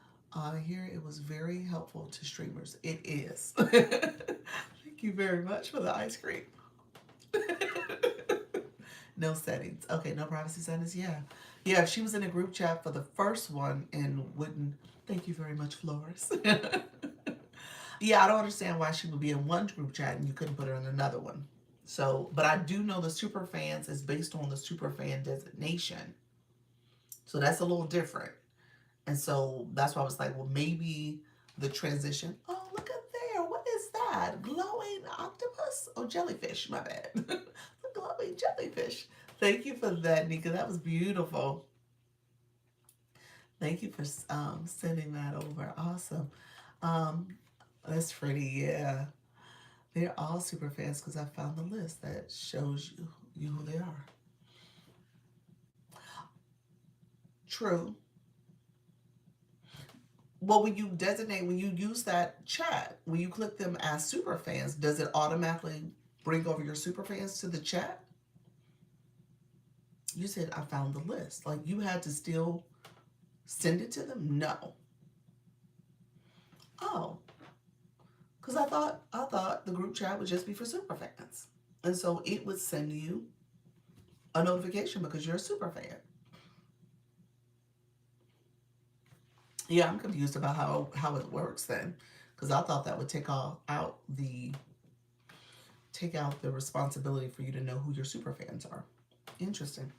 Here it was very helpful to streamers. It is. Thank you very much for the ice cream. No settings. Okay, no privacy settings. Yeah. Yeah, if she was in a group chat for the first one and wouldn't. Thank you very much, Flores. Yeah, I don't understand why she would be in one group chat and you couldn't put her in another one. So, but I do know the super fans is based on the super fan designation. So that's a little different. And so that's why I was like, well, maybe the transition. Oh, look at there. What is that? Glowing octopus? Oh, jellyfish. My bad. The glowing jellyfish. Thank you for that, Nika. That was beautiful. Thank you for sending that over. Awesome. Um, that's pretty. Yeah, they're all super fans because I found the list that shows you who they are. True. Well, when you use that chat, when you click them as super fans, does it automatically bring over your super fans to the chat? You said I found the list. Like you had to still send it to them? No. Oh, because I thought the group chat would just be for super fans, and so it would send you a notification because you're a super fan. Yeah, I'm confused about how it works then, because I thought that would take out the responsibility for you to know who your super fans are. Interesting.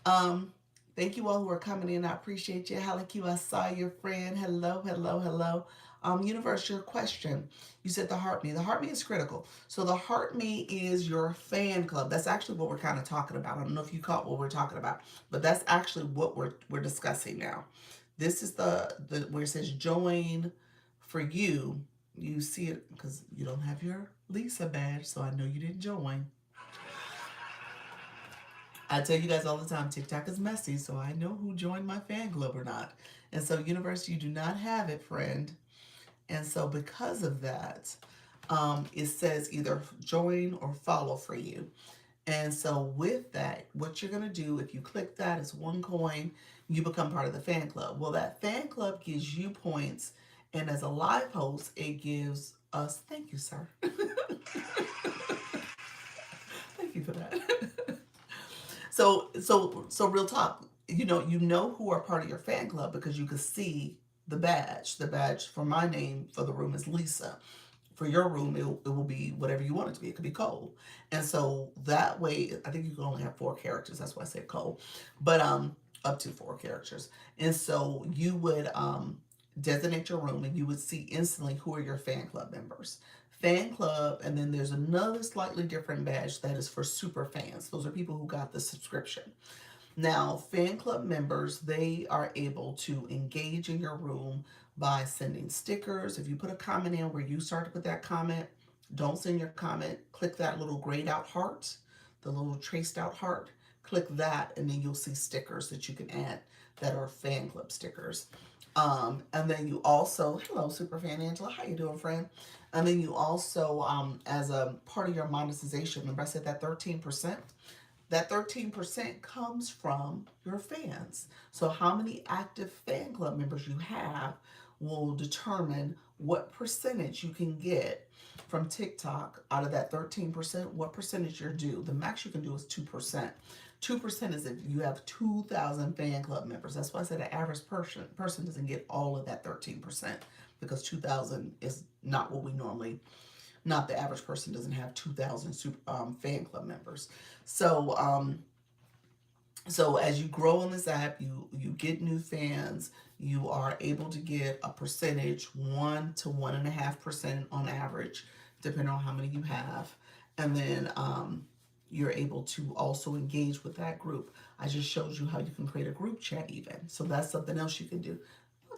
Um, Thank you all who are coming in. I appreciate you. Halaku, I saw your friend. Hello, hello, hello. Universe, your question. You said the heart me. The heart me is critical. So the heart me is your fan club. That's actually what we're kind of talking about. I don't know if you caught what we're talking about, but that's actually what we're discussing now. This is the where it says join for you. You see it because you don't have your Lisa badge, so I know you didn't join. I tell you guys all the time, TikTok is messy, so I know who joined my fan club or not. And so, Universe, you do not have it, friend. And so, because of that, it says either join or follow for you. And so, with that, what you're going to do, if you click that, it's 1 coin, you become part of the fan club. Well, that fan club gives you points. And as a live host, it gives us, thank you, sir. Thank you for that. So real talk. You know who are part of your fan club because you can see the badge. The badge for my name for the room is Lisa. For your room, it will be whatever you want it to be. It could be Cole, and so that way, I think you can only have 4 characters. That's why I said Cole, but up to 4 characters. And so you would designate your room, and you would see instantly who are your fan club members. Fan club, and then there's another slightly different badge that is for super fans. Those are people who got the subscription. Now, fan club members, they are able to engage in your room by sending stickers. If you put a comment in where you start to put that comment, don't send your comment. Click that little grayed out heart, the little traced out heart. Click that, and then you'll see stickers that you can add that are fan club stickers. And then you also, hello, Superfan Angela, how you doing, friend? And then you also, as a part of your monetization, remember I said that 13%? That 13% comes from your fans. So, how many active fan club members you have will determine what percentage you can get from TikTok out of that 13%, what percentage you're due. The max you can do is 2%. 2% is if you have 2,000 fan club members. That's why I said the average person doesn't get all of that 13% because 2,000 is not what we normally, not the average person doesn't have 2,000 fan club members. So so as you grow on this app, you get new fans. You are able to get a percentage, 1 to 1.5% on average, depending on how many you have, and then you're able to also engage with that group. I just showed you how you can create a group chat even. So that's something else you can do.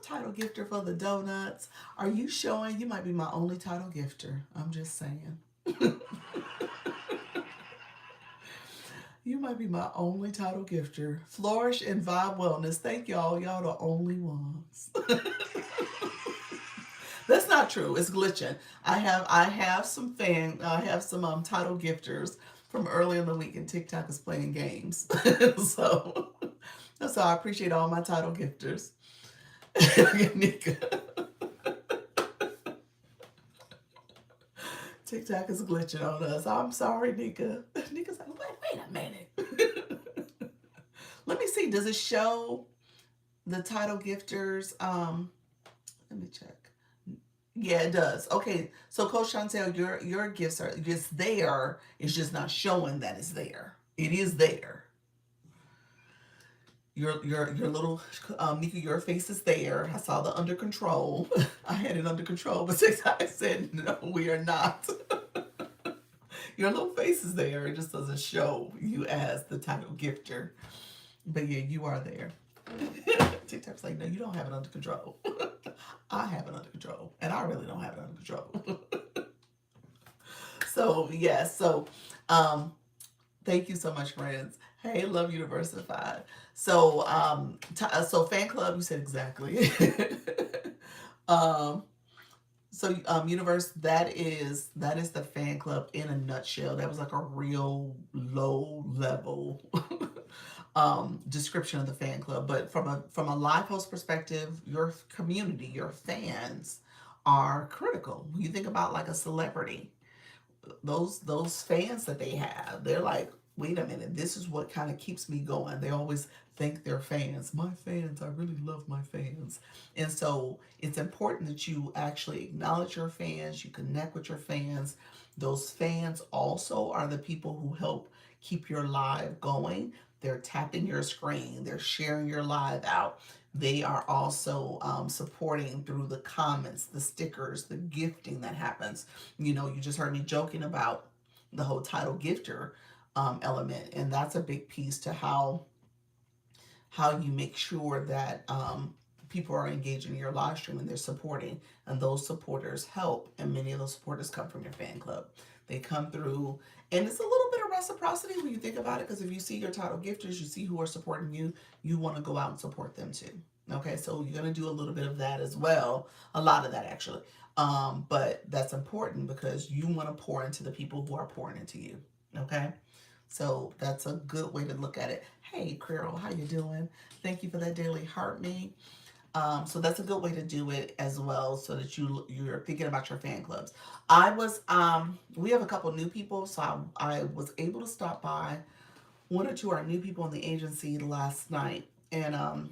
Title gifter for the donuts. Are you showing? You might be my only title gifter. I'm just saying. You might be my only title gifter. Flourish and Vibe Wellness. Thank y'all. Y'all the only ones. That's not true. It's glitching. I have some title gifters from early in the week, and TikTok is playing games. so so I appreciate all my title gifters. Nika. TikTok is glitching on us. I'm sorry, Nika. Nika's like, wait a minute. Let me see. Does it show the title gifters? Let me check. Yeah, it does. Okay, so Coach Chantel, your gifts are just there. It's just not showing that it's there. It is there. Your little Nika, your face is there. I saw the under control. I had it under control, but TikTok said no, we are not. Your little face is there. It just doesn't show you as the title gifter. But yeah, you are there. TikTok's like, no, you don't have it under control. I have it under control, and I really don't have it under control. So yes, so thank you so much, friends. Hey, Love Universified. So so fan club, you said exactly. um, so universe, that is the fan club in a nutshell. That was like a real low level description of the fan club. But from a live host perspective, your community, your fans are critical. When you think about like a celebrity, those fans that they have, they're like, wait a minute, this is what kind of keeps me going. They always thank their fans. My fans, I really love my fans. And so it's important that you actually acknowledge your fans, you connect with your fans. Those fans also are the people who help keep your live going. They're tapping your screen, they're sharing your live out. They are also supporting through the comments, the stickers, the gifting that happens. You just heard me joking about the whole title gifter element, and that's a big piece to how you make sure that people are engaging in your live stream and they're supporting, and those supporters help, and many of those supporters come from your fan club. They come through, and it's a little bit of reciprocity when you think about it, because if you see your title gifters, you see who are supporting you, you want to go out and support them too. Okay, so you're going to do a little bit of that as well, a lot of that actually. But that's important because you want to pour into the people who are pouring into you. Okay, so that's a good way to look at it. Hey, Carol, how you doing? Thank you for that daily heart me. So that's a good way to do it as well, so that you're thinking about your fan clubs. We have a couple new people, so I was able to stop by one or two of our new people in the agency last night, and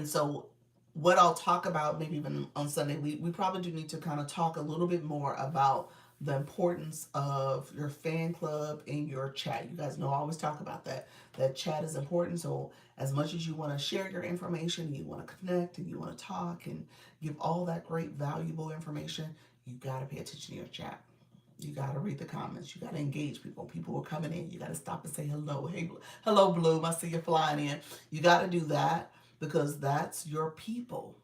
so what I'll talk about maybe even on Sunday, we probably do need to kind of talk a little bit more about the importance of your fan club in your chat. You guys know I always talk about that. That chat is important. So as much as you want to share your information, you want to connect and you want to talk and give all that great valuable information, you got to pay attention to your chat. You got to read the comments. You got to engage people. People are coming in. You got to stop and say hello. Hey, hello, Bloom. I see you flying in. You got to do that because that's your people.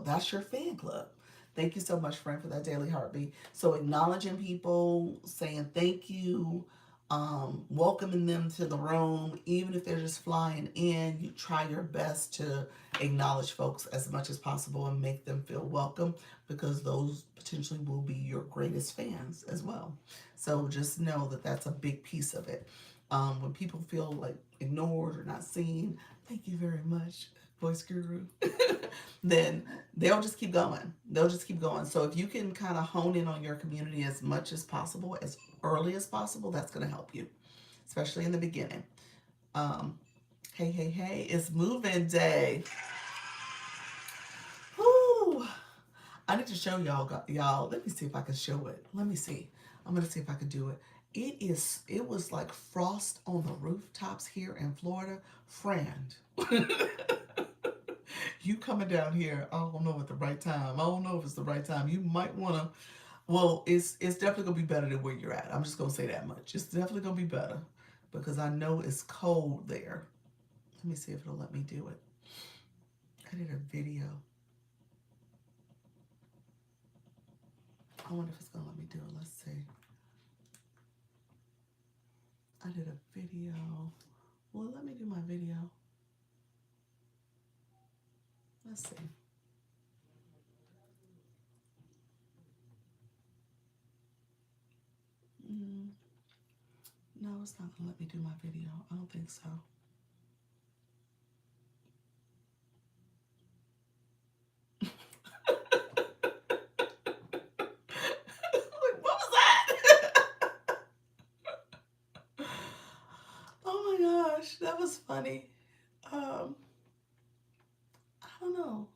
That's your fan club. Thank you so much, friend, for that daily heartbeat. So acknowledging people, saying thank you, welcoming them to the room, even if they're just flying in, you try your best to acknowledge folks as much as possible and make them feel welcome, because those potentially will be your greatest fans as well. So just know that that's a big piece of it. When people feel like ignored or not seen, thank you very much, voice guru. Then they'll just keep going. They'll just keep going. So if you can kind of hone in on your community as much as possible, as early as possible, that's going to help you, especially in the beginning. Um, hey, it's moving day. Woo! I need to show y'all. Let me see if I can show it. Let me see. I'm gonna see if I can do it. It was like frost on the rooftops here in Florida. Friend. You coming down here, I don't know at the right time. I don't know if it's the right time. You might wanna, well, it's definitely gonna be better than where you're at. I'm just gonna say that much. It's definitely gonna be better because I know it's cold there. Let me see if it'll let me do it. I did a video. I wonder if it's gonna let me do it. Let's see. I did a video. Well, let me do my video. Let's see. No, it's not gonna let me do my video. I don't think so. Like, what was that? Oh my gosh, that was funny. Um, I don't know.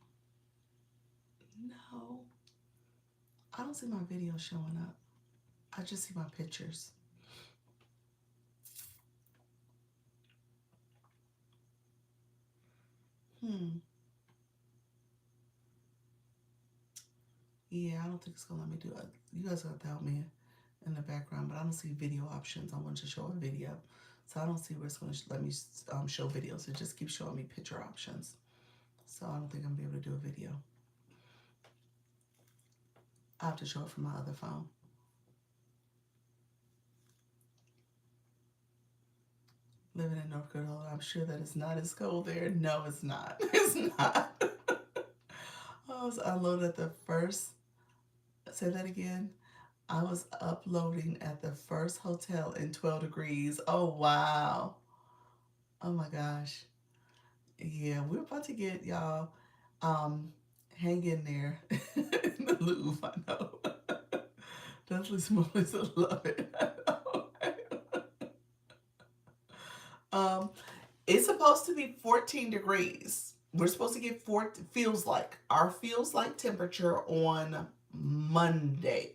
No, I don't see my video showing up. I just see my pictures. Yeah, I don't think it's gonna let me do it. You guys got to help me in the background, but I don't see video options. I want to show a video, so I don't see where it's going to let me show videos. It just keeps showing me picture options, so I don't think I'm gonna be able to do a video. I have to show it from my other phone. Living in North Carolina, I'm sure that it's not as cold there. No, it's not. It's not. I was unloaded at the first. Say that again. I was uploading at the first hotel in 12 degrees. Oh, wow. Oh my gosh. Yeah, we're about to get y'all. Um, hang in there. In the Louvre, I know. Dudley Smollett, I love it. I know. Um, it's supposed to be 14 degrees. We're supposed to get our feels like temperature on Monday.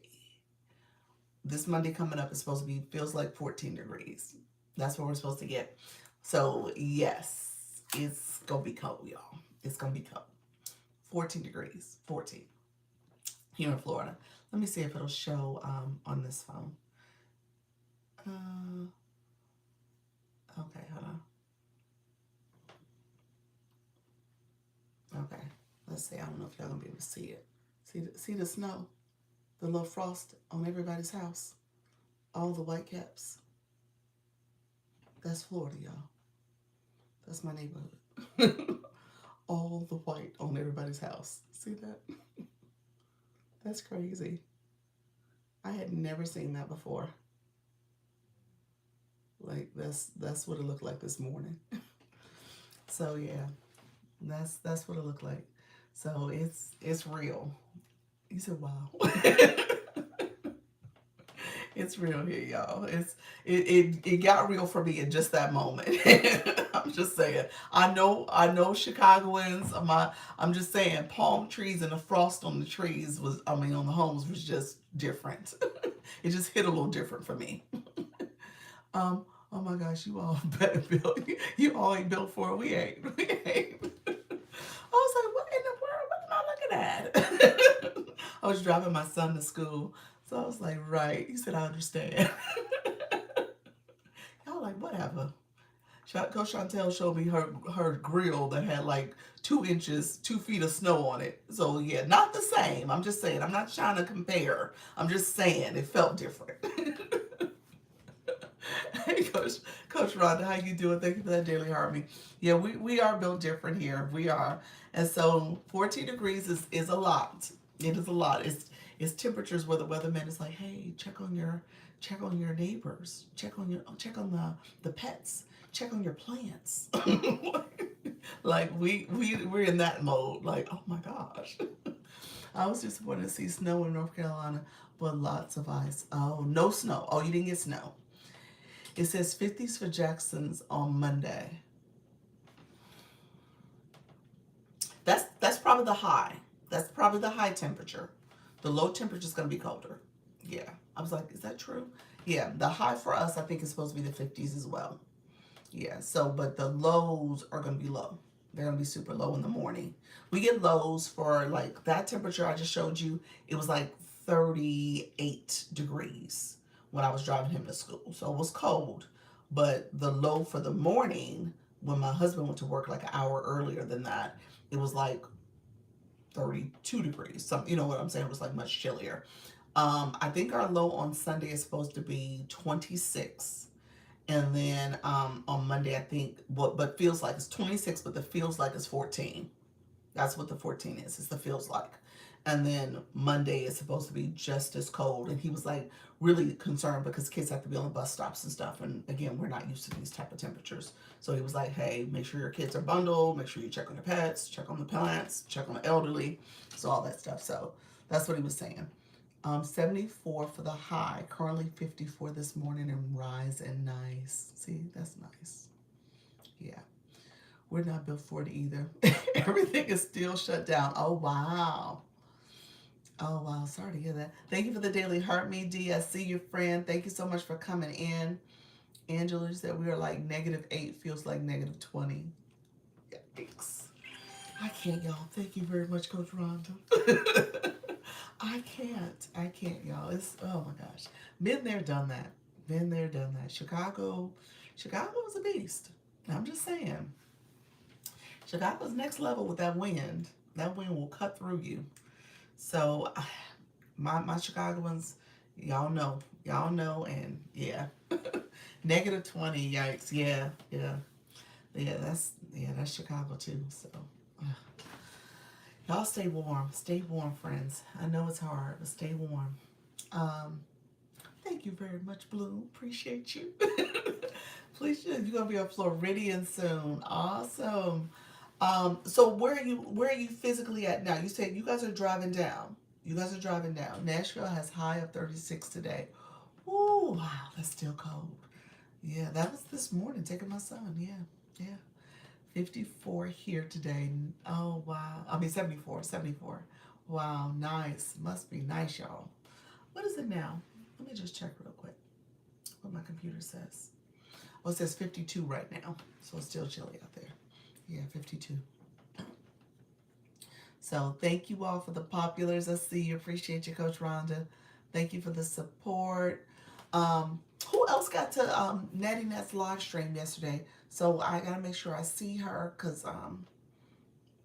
This Monday coming up is supposed to be feels like 14 degrees. That's what we're supposed to get. So yes, it's gonna be cold, y'all. It's gonna be cold. 14 degrees. 14 here in Florida. Let me see if it'll show on this phone. Uh, okay, hold on. Okay, let's see. I don't know if y'all gonna be able to see it. See the snow, the little frost on everybody's house, all the white caps. That's Florida, y'all. That's my neighborhood. All the white on everybody's house. See that? That's crazy. I had never seen that before. Like that's what it looked like this morning. So yeah, that's what it looked like. So it's real. You said wow. It's real here, y'all. It got real for me in just that moment. I'm just saying. I know Chicagoans. I'm just saying palm trees and the frost on the trees was I mean on the homes was just different. It just hit a little different for me. Oh my gosh, you all better build. You all ain't built for it. We ain't. We ain't. I was like, what in the world? What am I looking at? I was driving my son to school. So I was like, right. He said, I understand. Y'all like, whatever. Coach Chantel showed me her grill that had like 2 inches, 2 feet of snow on it. So yeah, not the same. I'm just saying. I'm not trying to compare. I'm just saying it felt different. Hey, Coach Rhonda, how you doing? Thank you for that daily harmony. Yeah, we are built different here. We are, and so 14 degrees is a lot. It is a lot. It's temperatures where the weatherman is like, hey, check on your neighbors, check on the pets, check on your plants. Like we're in that mode. Like, oh my gosh. I was disappointed to see snow in North Carolina, but lots of ice. Oh, no snow. Oh, you didn't get snow. It says 50s for Jackson's on Monday. That's probably the high. That's probably the high temperature. The low temperature is going to be colder. Yeah. I was like, is that true? Yeah. The high for us, I think, is supposed to be the 50s as well. Yeah. So, but the lows are going to be low. They're going to be super low in the morning. We get lows for like that temperature I just showed you. It was like 38 degrees when I was driving him to school. So it was cold. But the low for the morning, when my husband went to work like an hour earlier than that, it was like 32 degrees. Some, you know what I'm saying? It was like much chillier. I think our low on Sunday is supposed to be 26. And then on Monday, I think, but feels like it's 26, but the feels like it's 14. That's what the 14 is. It's the feels like. And then Monday is supposed to be just as cold. And he was like really concerned because kids have to be on the bus stops and stuff. And again, we're not used to these type of temperatures. So he was like, hey, make sure your kids are bundled. Make sure you check on your pets, check on the plants, check on the elderly. So all that stuff. So that's what he was saying. 74 for the high. Currently 54 this morning and rising nice. See, that's nice. Yeah. We're not built for it either. Everything is still shut down. Oh, wow. Oh, wow. Sorry to hear that. Thank you for the daily heart me, D. I see you, friend. Thank you so much for coming in. Angela said we are like -8 feels like -20. Yikes. I can't, y'all. Thank you very much, Coach Rhonda. I can't, y'all. It's, oh my gosh. Been there, done that. Been there, done that. Chicago is a beast. I'm just saying. Chicago's next level with that wind. That wind will cut through you. So, my Chicagoans, y'all know, and yeah, -20. Yikes! Yeah. That's Chicago too. So, y'all stay warm, friends. I know it's hard, but stay warm. Thank you very much, Bloom. Appreciate you. Please, you're gonna be a Floridian soon. Awesome. So where are you physically at now? You said you guys are driving down. You guys are driving down. Nashville has high of 36 today. Ooh, wow, that's still cold. Yeah, that was this morning taking my son. Yeah, yeah. 54 here today. Oh, wow. I mean, 74, 74. Wow, nice. Must be nice, y'all. What is it now? Let me just check real quick what my computer says. Oh, it says 52 right now. So it's still chilly out there. Yeah, 52. So thank you all for the populars. I see you. Appreciate you, Coach Rhonda. Thank you for the support. Who else got to Natty Net's live stream yesterday? So I gotta make sure I see her because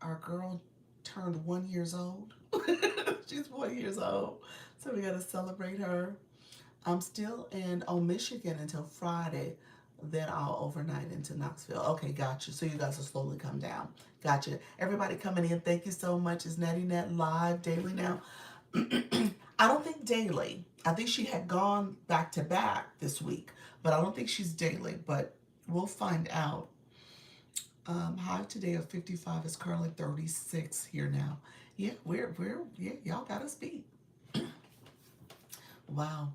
our girl turned 1 year old. She's 1 year old. So we gotta celebrate her. I'm still in Michigan until Friday. Then I'll overnight into Knoxville. Okay, gotcha. So you guys will slowly come down. Gotcha. Everybody coming in, thank you so much. Is Natty Net live daily now? I don't think daily. I think she had gone back to back this week, but I don't think she's daily. But we'll find out. High today of 55 is currently 36 here now. Yeah, yeah, y'all got us beat. Wow.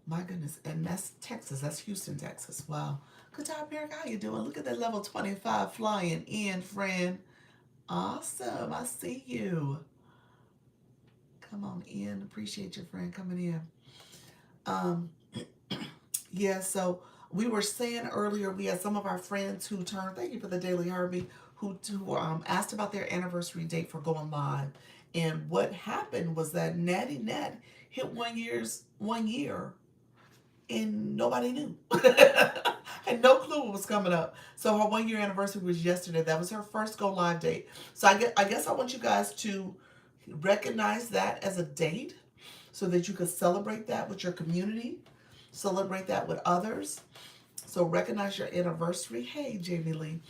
My goodness, and that's Texas. That's Houston, Texas. Wow. Good job, Eric. How you doing? Look at that level 25 flying in, friend. Awesome. I see you. Come on in. Appreciate your friend coming in. Um, yeah, so we were saying earlier we had some of our friends who turned, thank you for the Daily Harvey, who asked about their anniversary date for going live. And what happened was that Natty Nat hit 1 year and nobody knew. Had no clue what was coming up. So her 1 year anniversary was yesterday. That was her first go live date. So I guess I want you guys to recognize that as a date so that you can celebrate that with your community, celebrate that with others. So recognize your anniversary. Hey, Jamie Lee.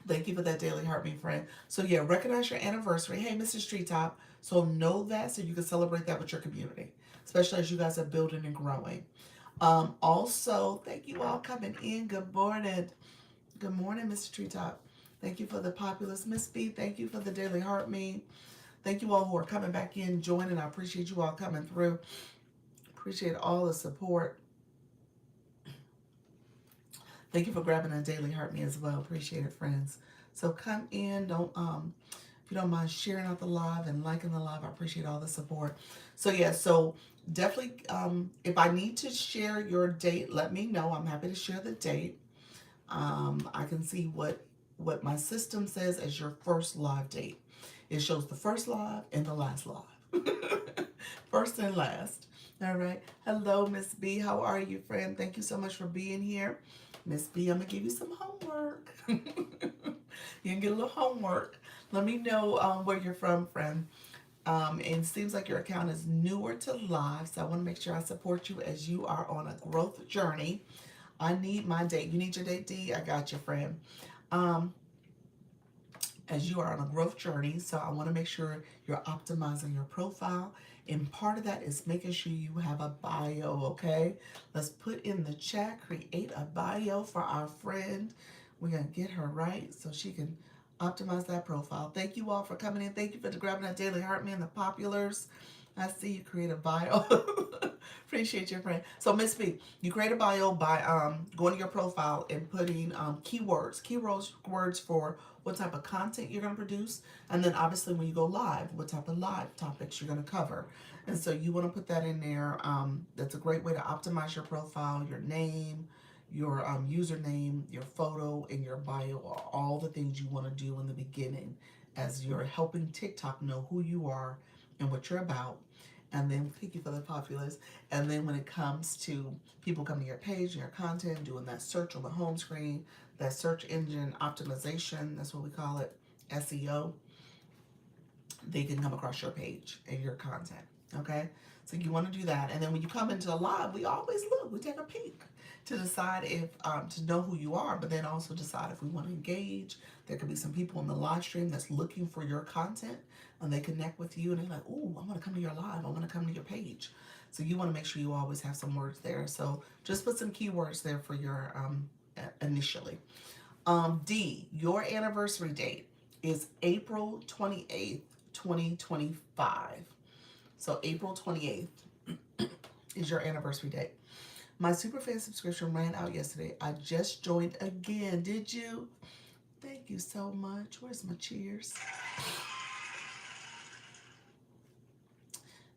Thank you for that daily heartbeat, friend. So yeah, recognize your anniversary. Hey, Mrs. Treetop. So know that so you can celebrate that with your community, especially as you guys are building and growing. Also, thank you all coming in. Good morning. Good morning, Mr. Treetop. Thank you for the populist Miss B. Thank you for the daily heart me. Thank you all who are coming back in, joining. I appreciate you all coming through. Appreciate all the support. Thank you for grabbing a daily heart me as well. Appreciate it, friends. So come in. Don't if you don't mind sharing out the live and liking the live, I appreciate all the support. So yeah, so definitely if I need to share your date, let me know. I'm happy to share the date. I can see what my system says as your first live date. It shows the first live and the last live. First and last. All right. Hello, Miss B. How are you, friend? Thank you so much for being here. Miss B, I'm going to give you some homework. You can get a little homework. Let me know where you're from, friend. And it seems like your account is newer to live, so I want to make sure I support you as you are on a growth journey. I need my date. You need your date, D? I got you, friend. As you are on a growth journey, so I want to make sure you're optimizing your profile. And part of that is making sure you have a bio, okay? Let's put in the chat, create a bio for our friend. We're going to get her right so she can optimize that profile. Thank you all for coming in. Thank you for grabbing that daily heart me and the populars. I see you create a bio. Appreciate your friend. So Miss B, you create a bio by going to your profile and putting keywords for what type of content you're going to produce, and then obviously when you go live, what type of live topics you're going to cover. And so you want to put that in there. That's a great way to optimize your profile, your name, your username, your photo, and your bio are all the things you want to do in the beginning as you're helping TikTok know who you are and what you're about. And then thank you for the populace. And then when it comes to people coming to your page and your content, doing that search on the home screen, that search engine optimization, that's what we call it, SEO, they can come across your page and your content. Okay? So you want to do that. And then when you come into a live, we always look, we take a peek to decide if, to know who you are, but then also decide if we want to engage. There could be some people in the live stream that's looking for your content and they connect with you and they're like, oh, I want to come to your live. I want to come to your page. So you want to make sure you always have some words there. So just put some keywords there for your initially. D, your anniversary date is April 28th, 2025. So April 28th is your anniversary date. My Superfan subscription ran out yesterday. I just joined again. Did you? Thank you so much. Where's my cheers?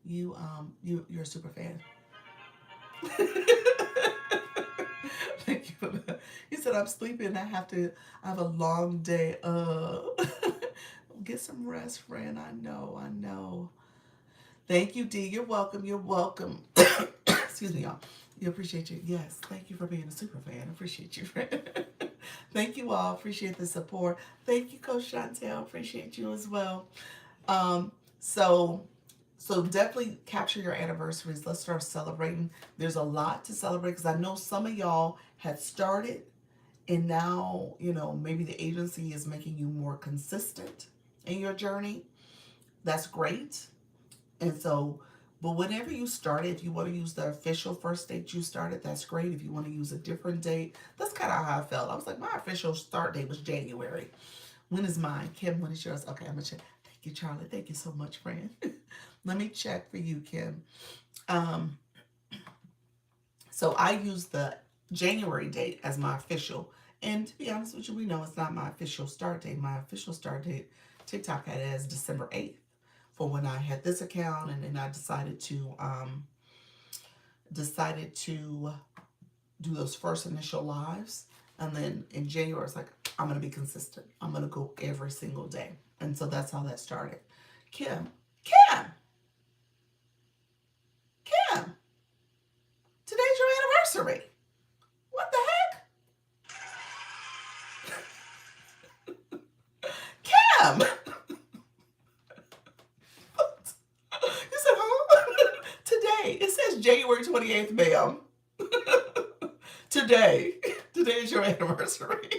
You're a super fan. Thank you for that. He said I'm sleeping. I have a long day. Get some rest, friend. I know. Thank you, D. You're welcome. You're welcome. Excuse me, y'all. You appreciate you. Yes. Thank you for being a super fan. Appreciate you, friend. Thank you all. Appreciate the support. Thank you, Coach Chantel. Appreciate you as well. Um, so so definitely capture your anniversaries. Let's start celebrating. There's a lot to celebrate because I know some of y'all had started and now, maybe the agency is making you more consistent in your journey. That's great. And so, but whenever you started, if you want to use the official first date you started, that's great. If you want to use a different date, that's kind of how I felt. I was like, my official start date was January. When is mine? Kim, when is yours? Okay, I'm going to check. Thank you, Charlie. Thank you so much, friend. Let me check for you, Kim. Um, so I use the January date as my official. And to be honest with you, we know it's not my official start date. My official start date, TikTok had it as December 8th for when I had this account, and then I decided to do those first initial lives. And then in January, it's like, I'm going to be consistent. I'm going to go every single day. And so that's how that started. Kim, today's your anniversary. What the heck? Kim! You said, huh? Today. It says January 28th, ma'am. Today is your anniversary.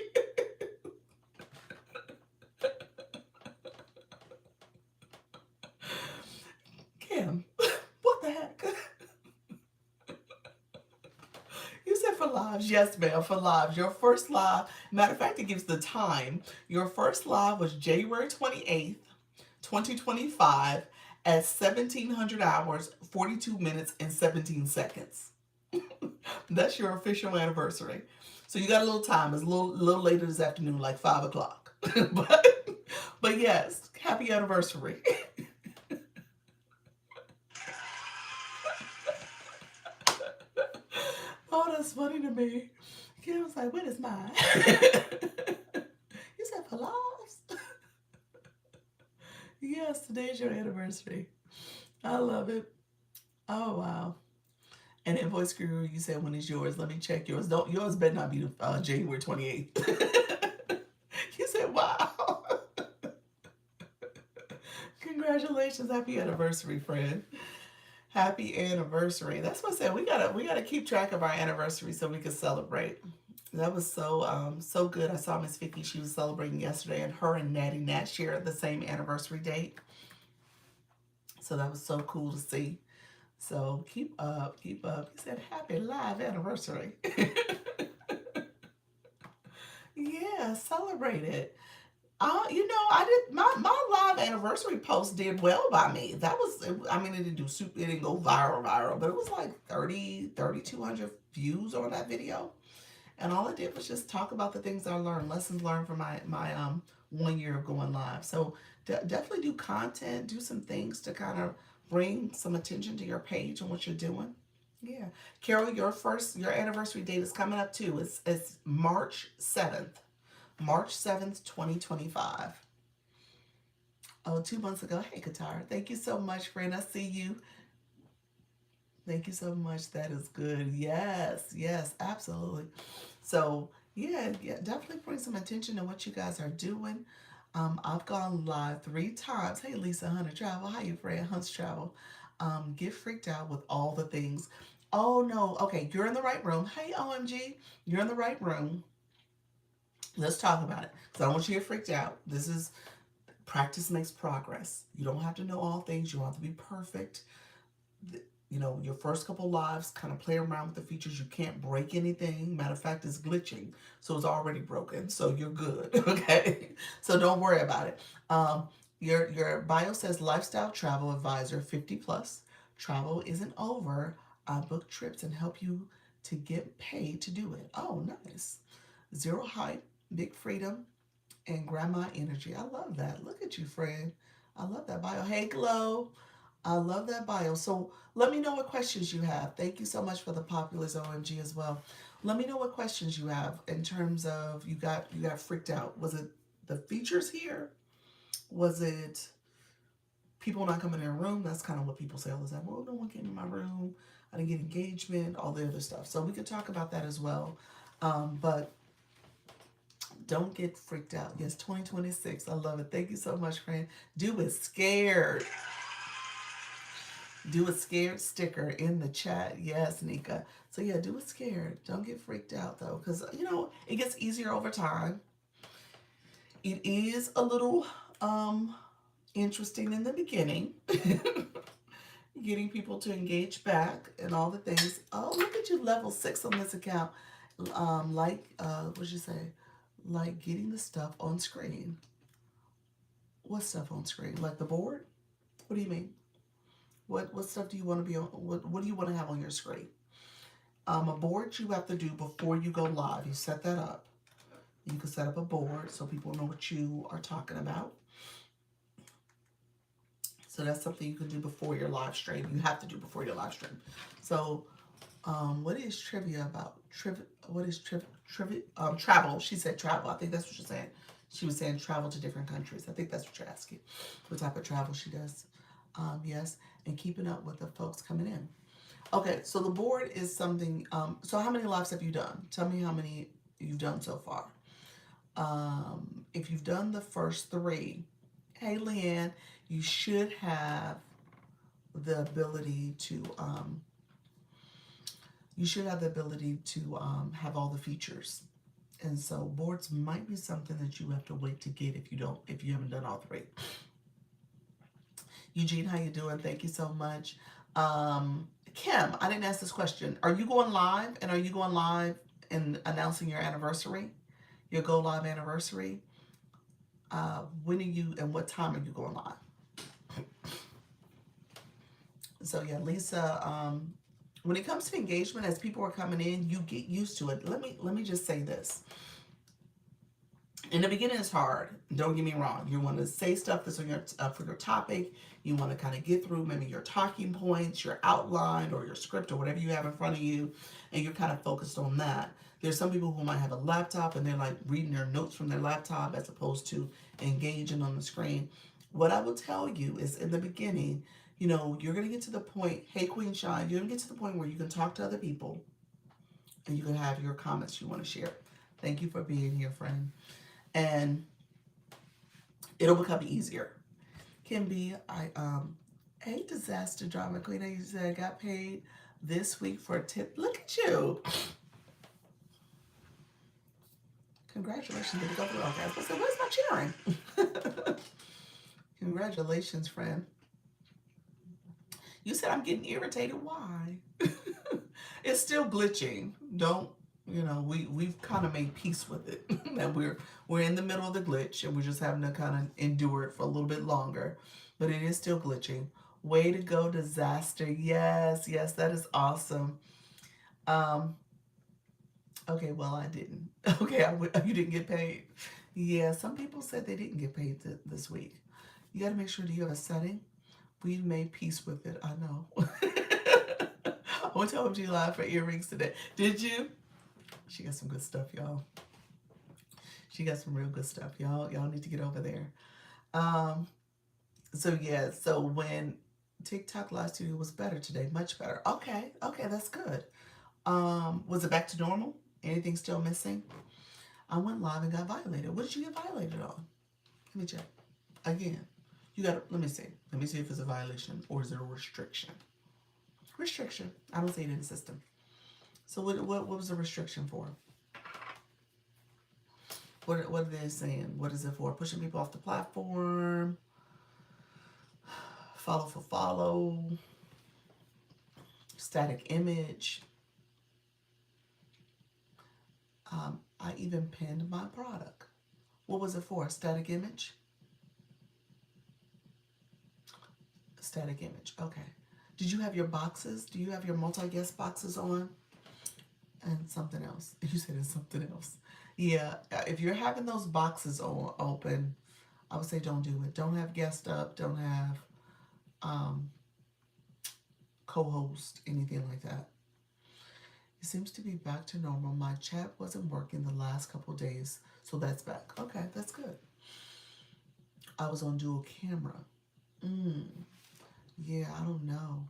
Kim, what the heck? You said for lives. Yes, ma'am, for lives. Your first live, matter of fact, it gives the time. Your first live was January 28th, 2025 at 1700 hours, 42 minutes, and 17 seconds. That's your official anniversary. So you got a little time. It's a little later this afternoon, like 5 o'clock. but yes, happy anniversary. Oh, that's funny to me. Kim was like, when is mine? You said for lives? Yes, today's your anniversary. I love it. Oh, wow. And Invoice Guru, you said when is yours? Let me check yours. Don't yours better not be January 28th. You said, wow. Congratulations. Happy anniversary, friend. Happy anniversary. That's what I said. We gotta keep track of our anniversary so we can celebrate. That was so good. I saw Miss Vicky. She was celebrating yesterday, and her and Natty Nat shared the same anniversary date. So that was so cool to see. So keep up. He said, "Happy live anniversary." Yeah, celebrate it. I did my live anniversary post did well by me. That was, I mean, it didn't go viral, but it was like 3,200 views on that video. And all I did was just talk about the things I learned, lessons learned from my 1 year of going live. So definitely do content, do some things to kind of bring some attention to your page and what you're doing. Yeah, Carol, your anniversary date is coming up too. It's March 7th. March 7th, 2025. Oh, 2 months ago. Hey, Qatar. Thank you so much, friend. I see you. Thank you so much. That is good. Yes, absolutely. So, yeah, definitely bring some attention to what you guys are doing. I've gone live 3 times. Hey, Lisa Hunter Travel. How you, friend? Hunts Travel. Get freaked out with all the things. Oh, no. Okay, you're in the right room. Hey, OMG. You're in the right room. Let's talk about it. Because I don't want you to get freaked out. This is practice makes progress. You don't have to know all things. You don't have to be perfect. your first couple lives, kind of play around with the features. You can't break anything. Matter of fact, it's glitching, so it's already broken. So you're good. Okay, so don't worry about it. Your bio says lifestyle travel advisor 50 plus. Travel isn't over. I book trips and help you to get paid to do it. Oh, nice. Zero hype, big freedom, and grandma energy. I love that. Look at you, friend. I love that bio. Hey, Glow. I love that bio. So let me know what questions you have. Thank you so much for the Populous OMG as well. Let me know what questions you have in terms of you got freaked out. Was it the features here? Was it people not coming in a room? That's kind of what people say all the time. Well, no one came in my room. I didn't get engagement, all the other stuff. So we could talk about that as well. But don't get freaked out. Yes, 2026. I love it. Thank you so much, friend. Do it scared. Do a scared sticker in the chat. Yes, Nika. So yeah, do it scared. Don't get freaked out though, because it gets easier over time. It is a little interesting in the beginning. Getting people to engage back and all the things. Oh, look at you, level 6 on this account. What'd you say? Like getting the stuff on screen. What stuff on screen? Like the board? What do you mean? What stuff do you want to be on? What do you want to have on your screen? A board you have to do before you go live. You set that up. You can set up a board so people know what you are talking about. So that's something you can do before your live stream. You have to do before your live stream. So, what is trivia about? What is trivia? Travel. She said travel. I think that's what she's saying. She was saying travel to different countries. I think that's what you're asking. What type of travel she does. Yes, and keeping up with the folks coming in. Okay, so the board is something. So how many lives have you done? Tell me how many you've done so far. If you've done the first 3, hey Leanne, you should have the ability to. You should have the ability to have all the features, and so boards might be something that you have to wait to get if you haven't done all 3. Eugene, how you doing? Thank you so much. Kim, I didn't ask this question. Are you going live? And are you going live and announcing your anniversary? Your go live anniversary? When are you and what time are you going live? So yeah, Lisa, when it comes to engagement, as people are coming in, you get used to it. Let me just say this. In the beginning, it's hard. Don't get me wrong. You want to say stuff that's on your for your topic. You want to kind of get through maybe your talking points, your outline, or your script, or whatever you have in front of you, and you're kind of focused on that. There's some people who might have a laptop and they're like reading their notes from their laptop as opposed to engaging on the screen. What I will tell you is in the beginning, you're going to get to the point, hey, Queen Shine, you're going to get to the point where you can talk to other people and you can have your comments you want to share. Thank you for being here, friend. And it'll become easier. Can be, hey, disaster drama queen. You said I got paid this week for a tip. Look at you. Congratulations. Did it go through? Okay, I was going to say, where's my cheering? Congratulations, friend. You said I'm getting irritated. Why? It's still glitching. We've kind of made peace with it. That we're in the middle of the glitch and we're just having to kind of endure it for a little bit longer. But it is still glitching. Way to go, disaster. Yes, that is awesome. Okay, well, I didn't. Okay, you didn't get paid. Yeah, some people said they didn't get paid this week. You got to make sure that you have a setting. We've made peace with it. I know. I went to OMG Live for earrings today. Did you? She got some good stuff, y'all. She got some real good stuff, y'all. Y'all need to get over there. So when TikTok Live Studio was better today, much better. Okay, that's good. Was it back to normal? Anything still missing? I went live and got violated. What did you get violated on? Let me check. Again, let me see. Let me see if it's a violation or is it a restriction. Restriction. I don't see it in the system. So what was the restriction for? What are they saying? What is it for? Pushing people off the platform? Follow for follow? static image. I even pinned my product. What was it for? Static image? Static image. Okay. Did you have your boxes? Do you have your multi-guest boxes on? And something else. You said it's something else. Yeah. If you're having those boxes open, I would say don't do it. Don't have guest up. Don't have co-host, anything like that. It seems to be back to normal. My chat wasn't working the last couple days, so that's back. Okay, that's good. I was on dual camera. Yeah, I don't know.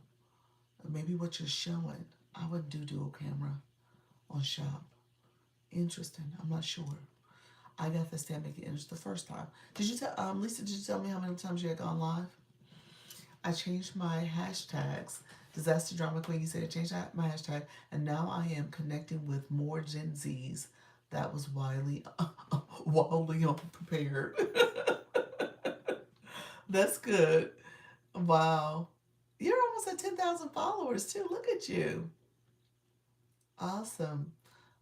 Maybe what you're showing. I would do dual camera on Shop. Interesting. I'm not sure. I got the stand making image the first time. Did you tell Lisa? Did you tell me how many times you had gone live? I changed my hashtags. Disaster Drama Queen, you said I changed my hashtag, and now I am connecting with more Gen Zs. That was wildly unprepared. That's good. Wow. You're almost at 10,000 followers too. Look at you. Awesome.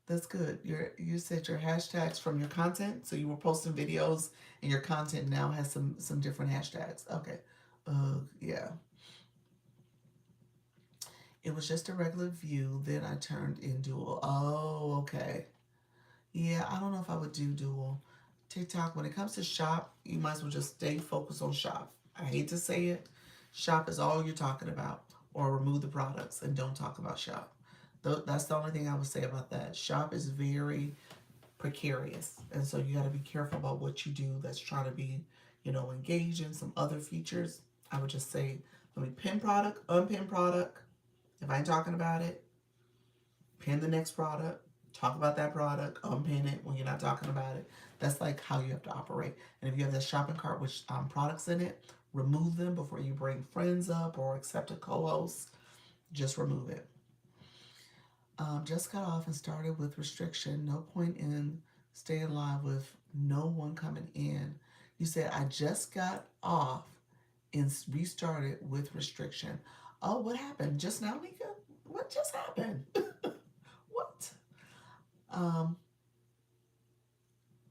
That's good. You said your hashtags from your content, so you were posting videos, and your content now has some different hashtags. Okay. Yeah. It was just a regular view. Then I turned in dual. Oh, okay. Yeah, I don't know if I would do dual. TikTok, when it comes to Shop, you might as well just stay focused on Shop. I hate to say it. Shop is all you're talking about. Or remove the products and don't talk about Shop. That's the only thing I would say about that. Shop is very precarious. And so you got to be careful about what you do that's trying to be, engaging. Some other features, I would just say, let me pin product, unpin product. If I ain't talking about it, pin the next product, talk about that product, unpin it when you're not talking about it. That's like how you have to operate. And if you have that shopping cart with products in it, remove them before you bring friends up or accept a co-host. Just remove it. Just got off and started with restriction. No point in staying live with no one coming in. You said, I just got off and restarted with restriction. Oh, what happened just now, Nika? What just happened? What?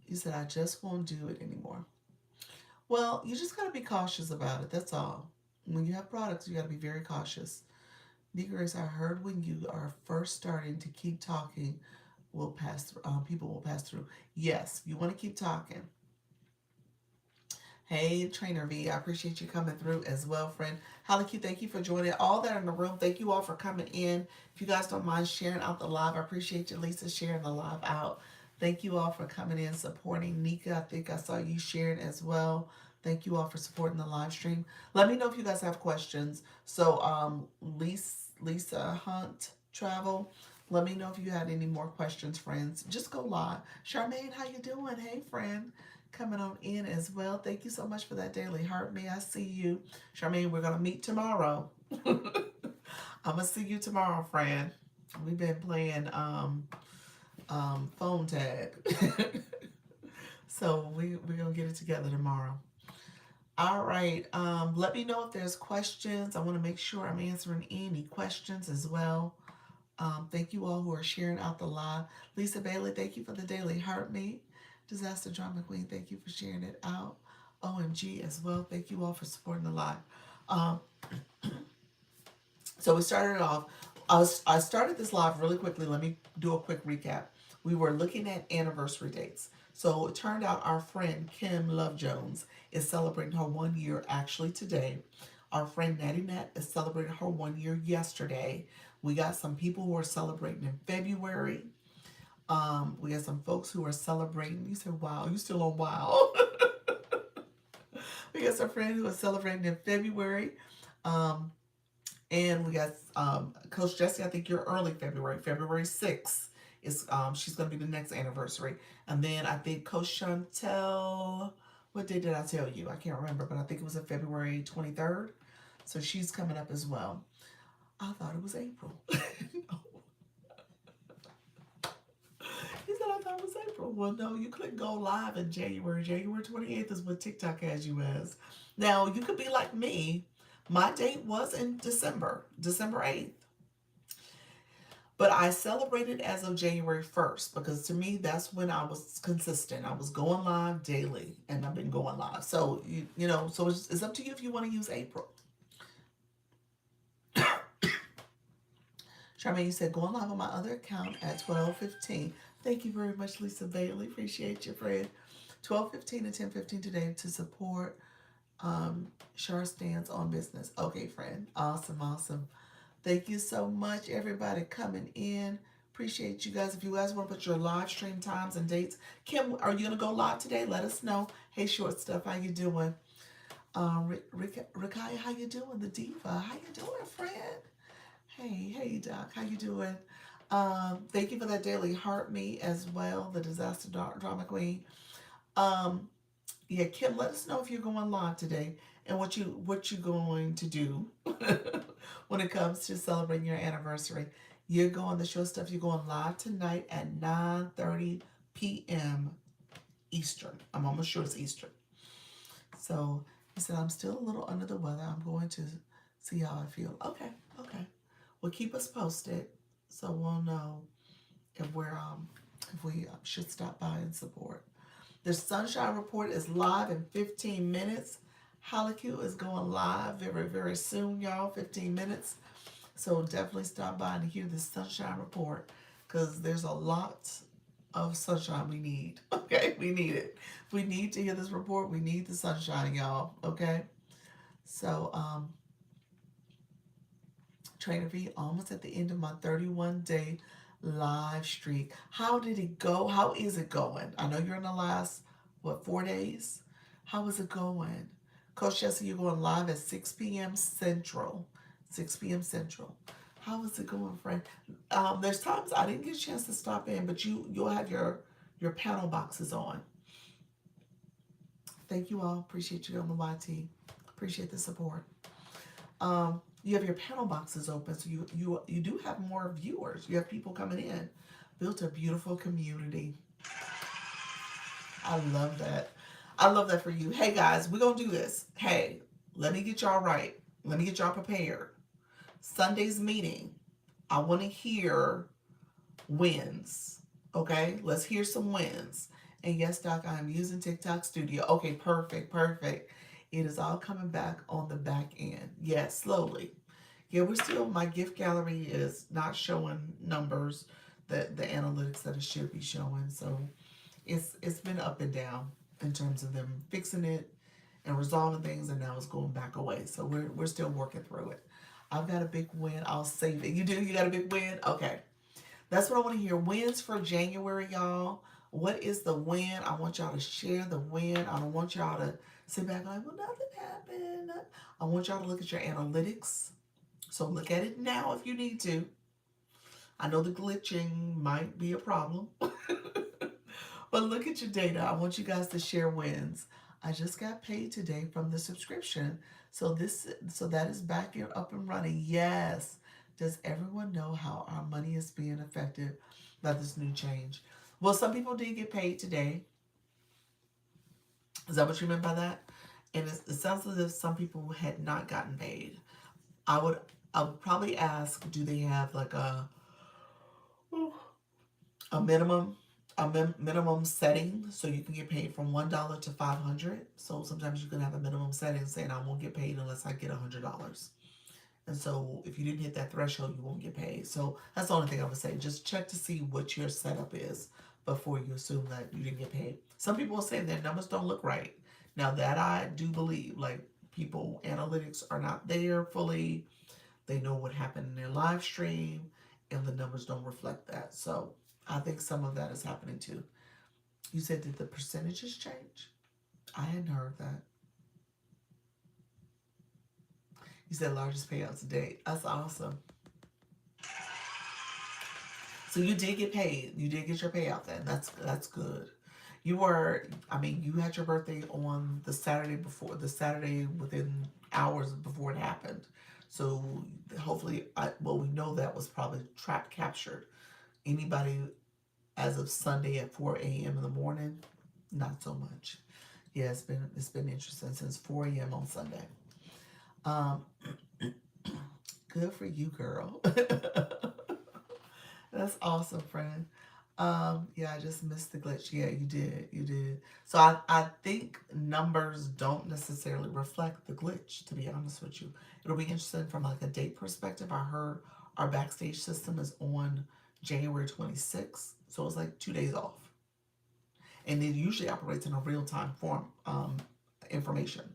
You said, I just won't do it anymore. Well, you just got to be cautious about it. That's all. When you have products, you got to be very cautious. Nika Grace, I heard when you are first starting to keep talking, will pass through. People will pass through. Yes, you want to keep talking. Hey, Trainer V, I appreciate you coming through as well, friend. Holly Q, thank you for joining. All that in the room, thank you all for coming in. If you guys don't mind sharing out the live, I appreciate you, Lisa, sharing the live out. Thank you all for coming in, supporting. Nika, I think I saw you sharing as well. Thank you all for supporting the live stream. Let me know if you guys have questions. So, Lisa Hunt Travel, let me know if you had any more questions, friends. Just go live. Charmaine, how you doing? Hey, friend. Coming on in as well. Thank you so much for that daily heart me. I see you. Charmaine, we're going to meet tomorrow. I'm going to see you tomorrow, friend. We've been playing phone tag. So we're going to get it together tomorrow. All right. Let me know if there's questions. I want to make sure I'm answering any questions as well. Thank you all who are sharing out the live. Lisa Bailey, thank you for the daily heart me. Disaster Drama Queen, thank you for sharing it out. OMG as well. Thank you all for supporting the live. So we started off. I started this live really quickly. Let me do a quick recap. We were looking at anniversary dates. So it turned out our friend Kim Love Jones is celebrating her 1 year actually today. Our friend Natty Nat is celebrating her 1 year yesterday. We got some people who are celebrating in February. We got some folks who are celebrating. You said, wow, you still on wow. We got some friends who are celebrating in February. And we got Coach Jessie, I think you're early February. February 6th is she's going to be the next anniversary. And then I think Coach Chantel, what day did I tell you? I can't remember, but I think it was February 23rd. So she's coming up as well. I thought it was April. No. He said, I thought it was April. Well, no, you couldn't go live in January. January 28th is what TikTok has you as. Now, you could be like me. My date was in December 8th. But I celebrated as of January 1st because to me, that's when I was consistent. I was going live daily and I've been going live. So, so it's up to you if you want to use April. Charmaine, you said going live on my other account at 12:15. Thank you very much, Lisa Bailey. Appreciate you, friend. 12:15 and 10:15 today to support Char stands on business. Okay, friend. Awesome, awesome. Thank you so much, everybody coming in. Appreciate you guys. If you guys want to put your live stream times and dates, Kim, are you gonna go live today? Let us know. Hey, short stuff, how you doing? Rikai, how you doing? The diva, how you doing, friend? Hey, Doc, how you doing? Thank you for that daily heart me as well, the disaster drama queen. Yeah, Kim, let us know if you're going live today and what you going to do when it comes to celebrating your anniversary. You're going the show stuff. You're going live tonight at 9:30 p.m. Eastern. I'm almost sure it's Eastern. So he said I'm still a little under the weather. I'm going to see how I feel. Okay. Well, keep us posted so we'll know if we should stop by and support. The Sunshine Report is live in 15 minutes. Hallicue is going live very, very soon, y'all. 15 minutes. So definitely stop by and hear the Sunshine Report because there's a lot of sunshine we need. Okay, we need it. We need to hear this report. We need the sunshine, y'all. Okay. So, Trainer V, almost at the end of my 31-day live streak. How did it go? How is it going? I know you're in the last, 4 days? How is it going? Coach Jesse, you're going live at 6 p.m. Central. 6 p.m. Central. How is it going, friend? There's times I didn't get a chance to stop in, but you'll have your panel boxes on. Thank you all. Appreciate you on the YT. Appreciate the support. You have your panel boxes open, so you do have more viewers. You have people coming in. Built a beautiful community. I love that. I love that for you. Hey guys, we're gonna do this. Hey, let me get y'all right. Let me get y'all prepared. Sunday's meeting, I want to hear wins. Okay, let's hear some wins. And yes, Doc, I'm using TikTok Studio. Okay, perfect. It is all coming back on the back end. Yes, slowly. Yeah, my gift gallery is not showing numbers, the analytics that it should be showing. So it's been up and down in terms of them fixing it and resolving things, and now it's going back away. So we're still working through it. I've got a big win. I'll save it. You do? You got a big win? Okay. That's what I want to hear. Wins for January, y'all. What is the win? I want y'all to share the win. I don't want y'all to sit back like, well, nothing happened. I want y'all to look at your analytics. So look at it now if you need to. I know the glitching might be a problem. But look at your data. I want you guys to share wins. I just got paid today from the subscription. So that is back here up and running. Yes. Does everyone know how our money is being affected by this new change? Well, some people did get paid today. Is that what you meant by that? And it sounds as if some people had not gotten paid. I would probably ask, do they have like a minimum setting so you can get paid from $1 to $500? So sometimes you can have a minimum setting saying I won't get paid unless I get $100. And so if you didn't hit that threshold, you won't get paid. So that's the only thing I would say. Just check to see what your setup is before you assume that you didn't get paid. Some people will say their numbers don't look right. Now that I do believe, like people, analytics are not there fully. They know what happened in their live stream and the numbers don't reflect that. So I think some of that is happening too. You said, did the percentages change? I hadn't heard that. You said largest payouts to date. That's awesome. So you did get paid. You did get your payout then. That's good. You had your birthday on the Saturday within hours before it happened. So hopefully, we know that was probably captured. Anybody as of Sunday at 4 a.m. in the morning, not so much. Yeah, it's been interesting since 4 a.m. on Sunday. Good for you, girl. That's awesome, friend. Yeah, I just missed the glitch. Yeah, you did. You did. So I think numbers don't necessarily reflect the glitch, to be honest with you. It'll be interesting from like a date perspective. I heard our backstage system is on January 26th. So it's like 2 days off. And it usually operates in a real time form information.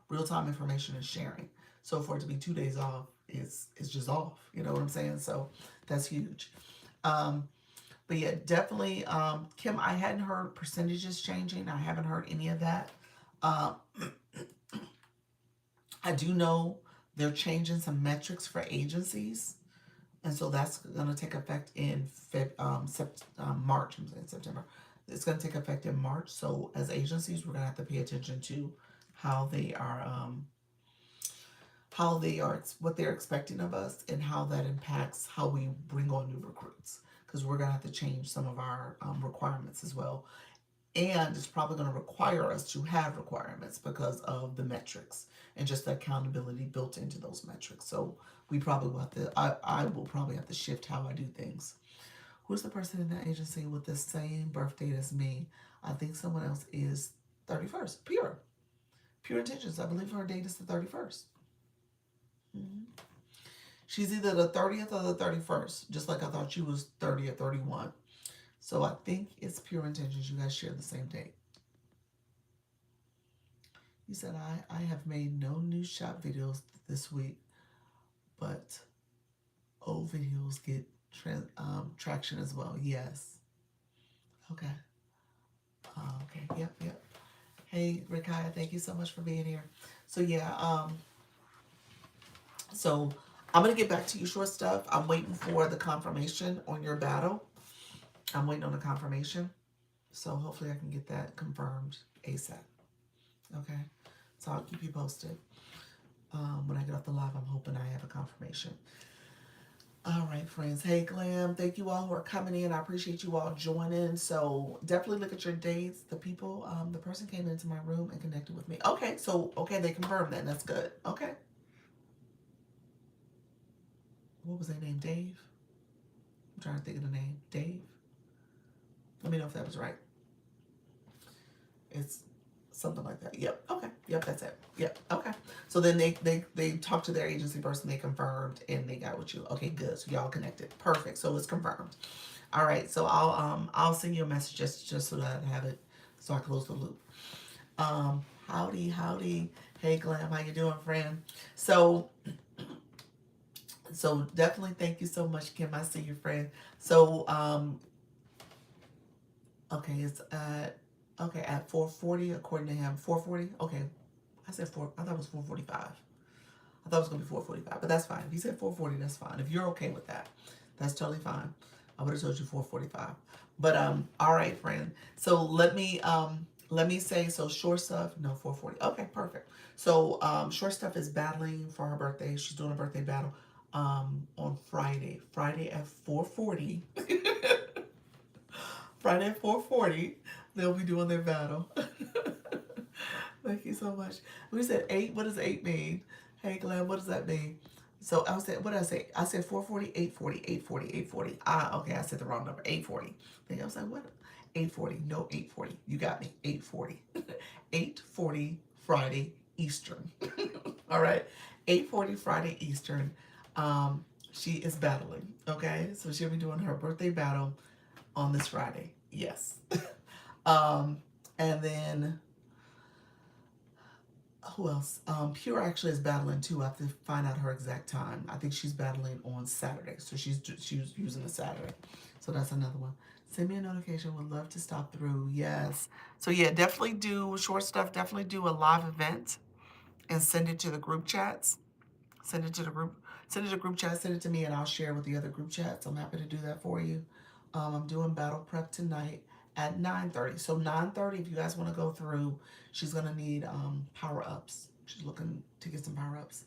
Real time information is sharing. So for it to be 2 days off, it's just off. You know what I'm saying? So that's huge. Um, but yeah, definitely, Kim, I hadn't heard percentages changing. I haven't heard any of that. Um, I do know they're changing some metrics for agencies. And so that's going to take effect in March. I'm saying September. It's going to take effect in March. So as agencies, we're going to have to pay attention to how they are, what they're expecting of us, and how that impacts how we bring on new recruits. Because we're going to have to change some of our requirements as well, and it's probably going to require us to have requirements because of the metrics and just the accountability built into those metrics. So we probably will have to, I will probably have to shift how I do things. Who's the person in that agency with the same birth date as me? I think someone else is 31st. Pure Intentions. I believe her date is the 31st. Mm-hmm. She's either the 30th or the 31st, just like I thought she was 30 or 31. So I think it's Pure Intentions. You guys share the same date. He said, I have made no new shop videos this week, but old videos get traction as well. Yes. Okay. Okay. Yep. Yep. Hey, Rikaya, thank you so much for being here. So yeah. So I'm gonna get back to you short stuff. I'm waiting for the confirmation on your battle. I'm waiting on the confirmation. So hopefully I can get that confirmed ASAP. Okay. So I'll keep you posted. When I get off the live, I'm hoping I have a confirmation. All right, friends. Hey, Glam. Thank you all who are coming in. I appreciate you all joining. So definitely look at your dates. The people, the person came into my room and connected with me. Okay, so okay, they confirmed that. That's good. Okay. What was their name? Dave. I'm trying to think of the name. Dave. Let me know if that was right. It's something like that. Yep. Okay. Yep. That's it. Yep. Okay. So then they talked to their agency person. They confirmed and they got with you. Okay. Good. So y'all connected. Perfect. So it's confirmed. All right. So I'll send you a message just so that I have it, so I close the loop. Howdy. Hey, Glam. How you doing, friend? So definitely thank you so much, Kim. I see you, friend. So okay, it's at 4:40 according to him. 4:40. Okay, I said 4. I thought it was 4:45. I thought it was gonna be 4:45, but that's fine. If he said 4:40, that's fine. If you're okay with that, that's totally fine. I would have told you 4:45. But all right, friend. So let me say, so short stuff. No, 4:40. Okay, perfect. So short stuff is battling for her birthday. She's doing a birthday battle on Friday. Friday at 4:40. Friday at 4:40, they'll be doing their battle. Thank you so much. We said 8. What does 8 mean? Hey, Glenn, what does that mean? So I said, what did I say? I said 4:40, 8:40, 8:40, 8:40. Okay, I said the wrong number. 8:40. Then I was like, what? 8:40. No, 8:40. You got me. 8:40. 8:40 Friday Eastern. All right. 8:40 Friday Eastern. She is battling. Okay, so she'll be doing her birthday battle on this Friday. Yes. And then who else? Pure actually is battling too. I have to find out her exact time. I think she's battling on Saturday, so she's using a Saturday. So that's another one. Send me a notification. Would love to stop through. Yes. So yeah, definitely do short stuff. Definitely do a live event and send it to the group chats. Send it to the group. Send it to group chat. Send it to me, and I'll share with the other group chats. I'm happy to do that for you. I'm doing battle prep tonight at 9:30. So 9:30, if you guys want to go through, she's gonna need power ups. She's looking to get some power ups.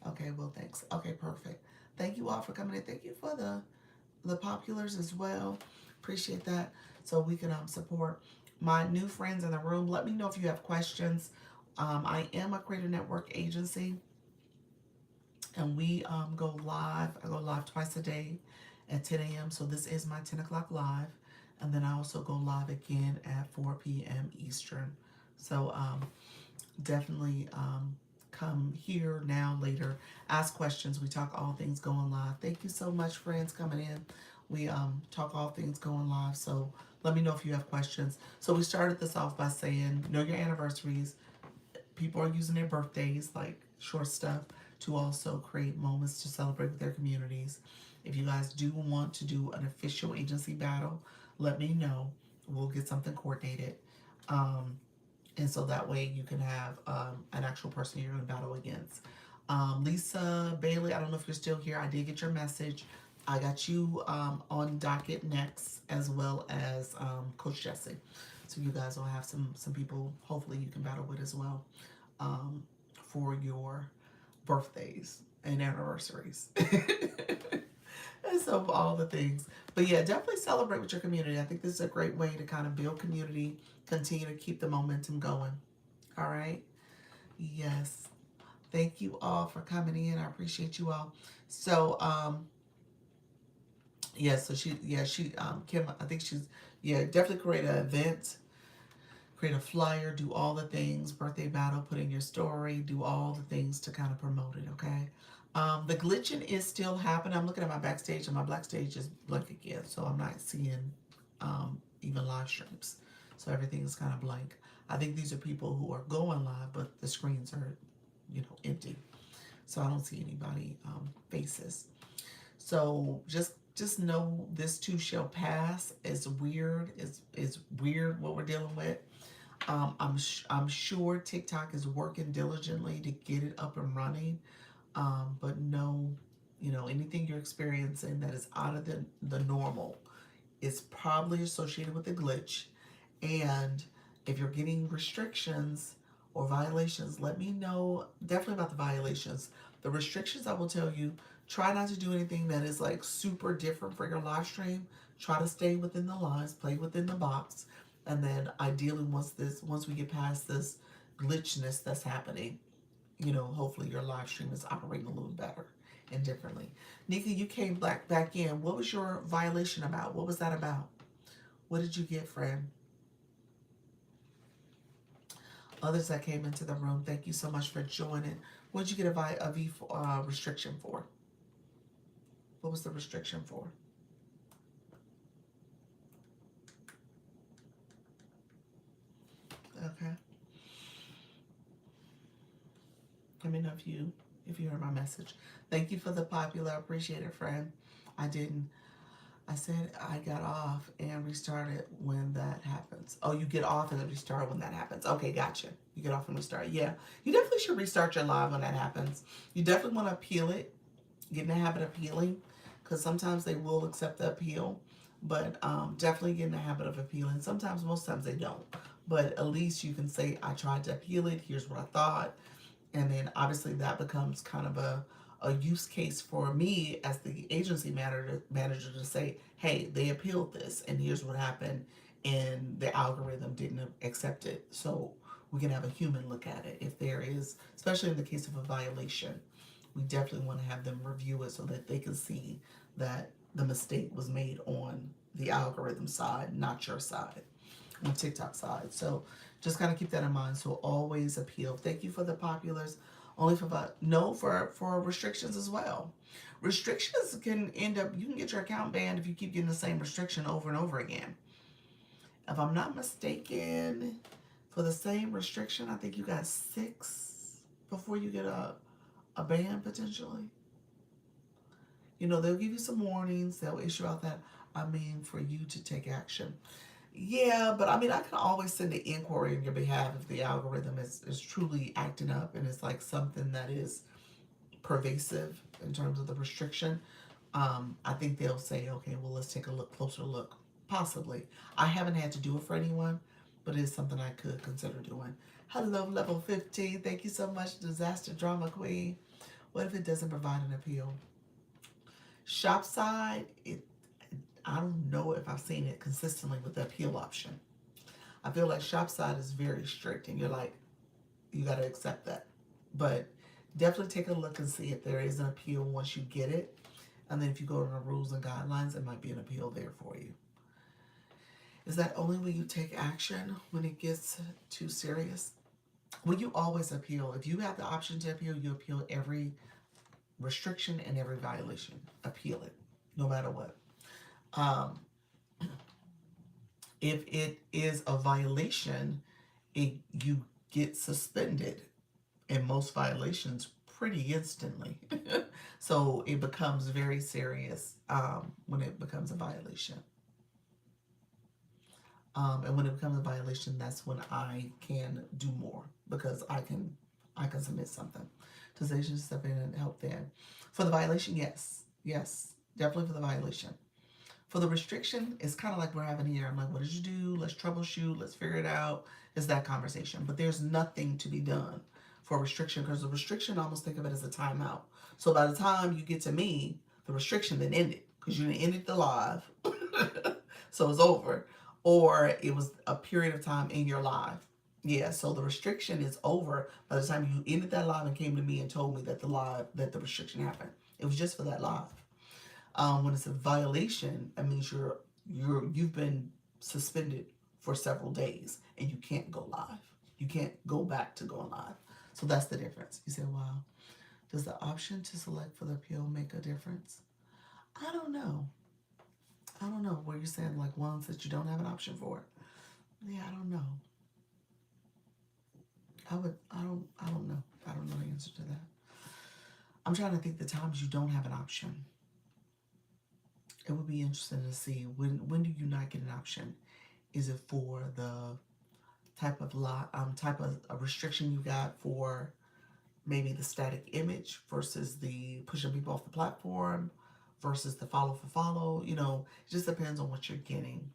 Okay, well, thanks. Okay, perfect. Thank you all for coming in. Thank you for the populars as well. Appreciate that. So we can support my new friends in the room. Let me know if you have questions. I am a Creator Network agency, and we go live. I go live twice a day at 10 a.m. So this is my 10 o'clock live. And then I also go live again at 4 p.m. Eastern. So definitely come here now, later, ask questions. We talk all things going live. Thank you so much, friends, coming in. We talk all things going live. So let me know if you have questions. So we started this off by saying, know your anniversaries. People are using their birthdays, like short stuff, to also create moments to celebrate with their communities. If you guys do want to do an official agency battle, let me know. We'll get something coordinated. Um, and so that way you can have an actual person you're going to battle against. Lisa Bailey, I don't know if you're still here. I did get your message. I got you on docket next, as well as Coach Jesse. So you guys will have some people hopefully you can battle with as well for your birthdays and anniversaries. And so all the things. But yeah, definitely celebrate with your community. I think this is a great way to kind of build community, continue to keep the momentum going. All right. Yes. Thank you all for coming in. I appreciate you all. So yeah, so she Kim, I think she's definitely create an event, create a flyer, do all the things, birthday battle, put in your story, do all the things to kind of promote it, okay? The glitching is still happening. I'm looking at my backstage, and my backstage is blank again, so I'm not seeing even live streams. So everything is kind of blank. I think these are people who are going live, but the screens are, empty. So I don't see anybody faces. So just know this too shall pass. It's weird. It's weird what we're dealing with. I'm sure TikTok is working diligently to get it up and running. But no, anything you're experiencing that is out of the normal is probably associated with the glitch. And if you're getting restrictions or violations, let me know definitely about the violations. The restrictions, I will tell you, try not to do anything that is like super different for your live stream. Try to stay within the lines, play within the box. And then ideally once we get past this glitchness that's happening, hopefully your live stream is operating a little better and differently. Nika, you came back in. What was your violation about? What was that about? What did you get, friend? Others that came into the room, thank you so much for joining. What did you get a restriction for? What was the restriction for? Okay. Let me know if you heard my message. Thank you for the popular. I appreciate it, friend. I didn't. I said I got off and restarted when that happens. Oh, you get off and then restart when that happens. Okay, gotcha. You get off and restart. Yeah, you definitely should restart your live when that happens. You definitely want to appeal it. Get in the habit of appealing, because sometimes they will accept the appeal, but definitely get in the habit of appealing. Sometimes, most times they don't, but at least you can say, I tried to appeal it. Here's what I thought. And then obviously that becomes kind of a use case for me as the agency manager to say, hey, they appealed this and here's what happened, and the algorithm didn't accept it. So we can have a human look at it. If there is, especially in the case of a violation, we definitely want to have them review it so that they can see that the mistake was made on the algorithm side, not your side, on TikTok side. So just kind of keep that in mind. So always appeal. Thank you for the populars. Only for restrictions as well. Restrictions can end up, you can get your account banned if you keep getting the same restriction over and over again. If I'm not mistaken, for the same restriction, I think you got 6 before you get a ban potentially. They'll give you some warnings. They'll issue out that, for you to take action. Yeah, but I can always send an inquiry on your behalf if the algorithm is truly acting up and it's like something that is pervasive in terms of the restriction. I think they'll say, okay, well, let's take a closer look. Possibly. I haven't had to do it for anyone, but it's something I could consider doing. Hello, level 15. Thank you so much, Disaster Drama Queen. What if it doesn't provide an appeal? Shopside, I don't know if I've seen it consistently with the appeal option. I feel like Shopside is very strict and you're like, you got to accept that. But definitely take a look and see if there is an appeal once you get it. And then if you go to the rules and guidelines, it might be an appeal there for you. Is that only when you take action when it gets too serious? Well, you always appeal. If you have the option to appeal, you appeal every restriction and every violation. Appeal it, no matter what. Um, if it is a violation, you get suspended in most violations pretty instantly. So it becomes very serious when it becomes a violation. And when it becomes a violation, that's when I can do more because I can submit something to station step in and help them. For the violation, yes, definitely for the violation. For the restriction, it's kind of like we're having here. I'm like, what did you do? Let's troubleshoot. Let's figure it out. It's that conversation. But there's nothing to be done for restriction because the restriction, almost think of it as a timeout. So by the time you get to me, the restriction then ended because you didn't end the live. So it's over. Or it was a period of time in your live. Yeah, so the restriction is over by the time you ended that live and came to me and told me that the restriction happened. It was just for that live. When it's a violation, it means you've been suspended for several days and you can't go live. You can't go back to going live. So that's the difference. You say, wow, does the option to select for the appeal make a difference? I don't know. I don't know. Where you're saying like ones that you don't have an option for. Yeah, I don't know. I don't know. I don't know the answer to that. I'm trying to think the times you don't have an option. It would be interesting to see when do you not get an option? Is it for the type of type of a restriction you got for maybe the static image versus the pushing people off the platform versus the follow for follow? You know, it just depends on what you're getting.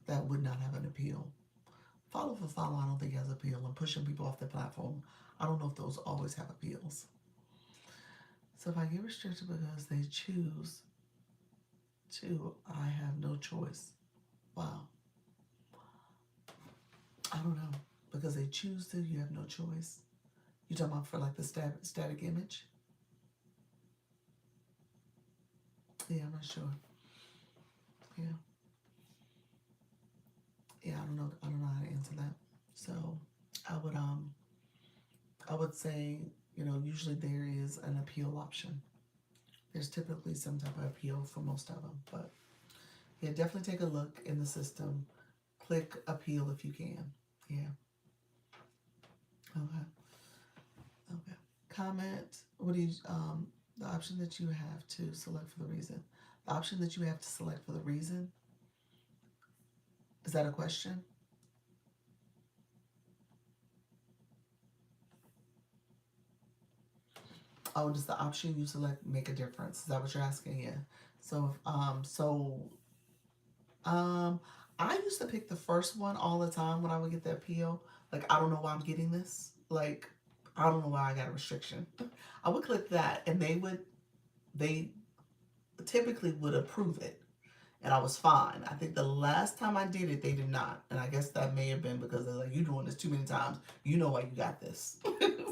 That would not have an appeal. Follow for follow, I don't think has appeal, and pushing people off the platform, I don't know if those always have appeals. So if I get restricted because they choose to, I have no choice. Wow. I don't know. Because they choose to, you have no choice. You talking about for like the static image? Yeah, I'm not sure. Yeah. Yeah, I don't know. I don't know how to answer that. So I would say, usually there is an appeal option. There's typically some type of appeal for most of them, but yeah, definitely take a look in the system. Click appeal if you can. Yeah. Okay. Okay. Comment. What do you the option that you have to select for the reason? The option that you have to select for the reason? Is that a question? Oh, does the option you select make a difference? Is that what you're asking? Yeah. So um I used to pick the first one all the time when I would get the appeal. Like, I don't know why I'm getting this. Like, I don't know why I got a restriction. I would click that and they typically would approve it. And I was fine. I think the last time I did it, they did not. And I guess that may have been because they're like, you doing this too many times. You know why you got this.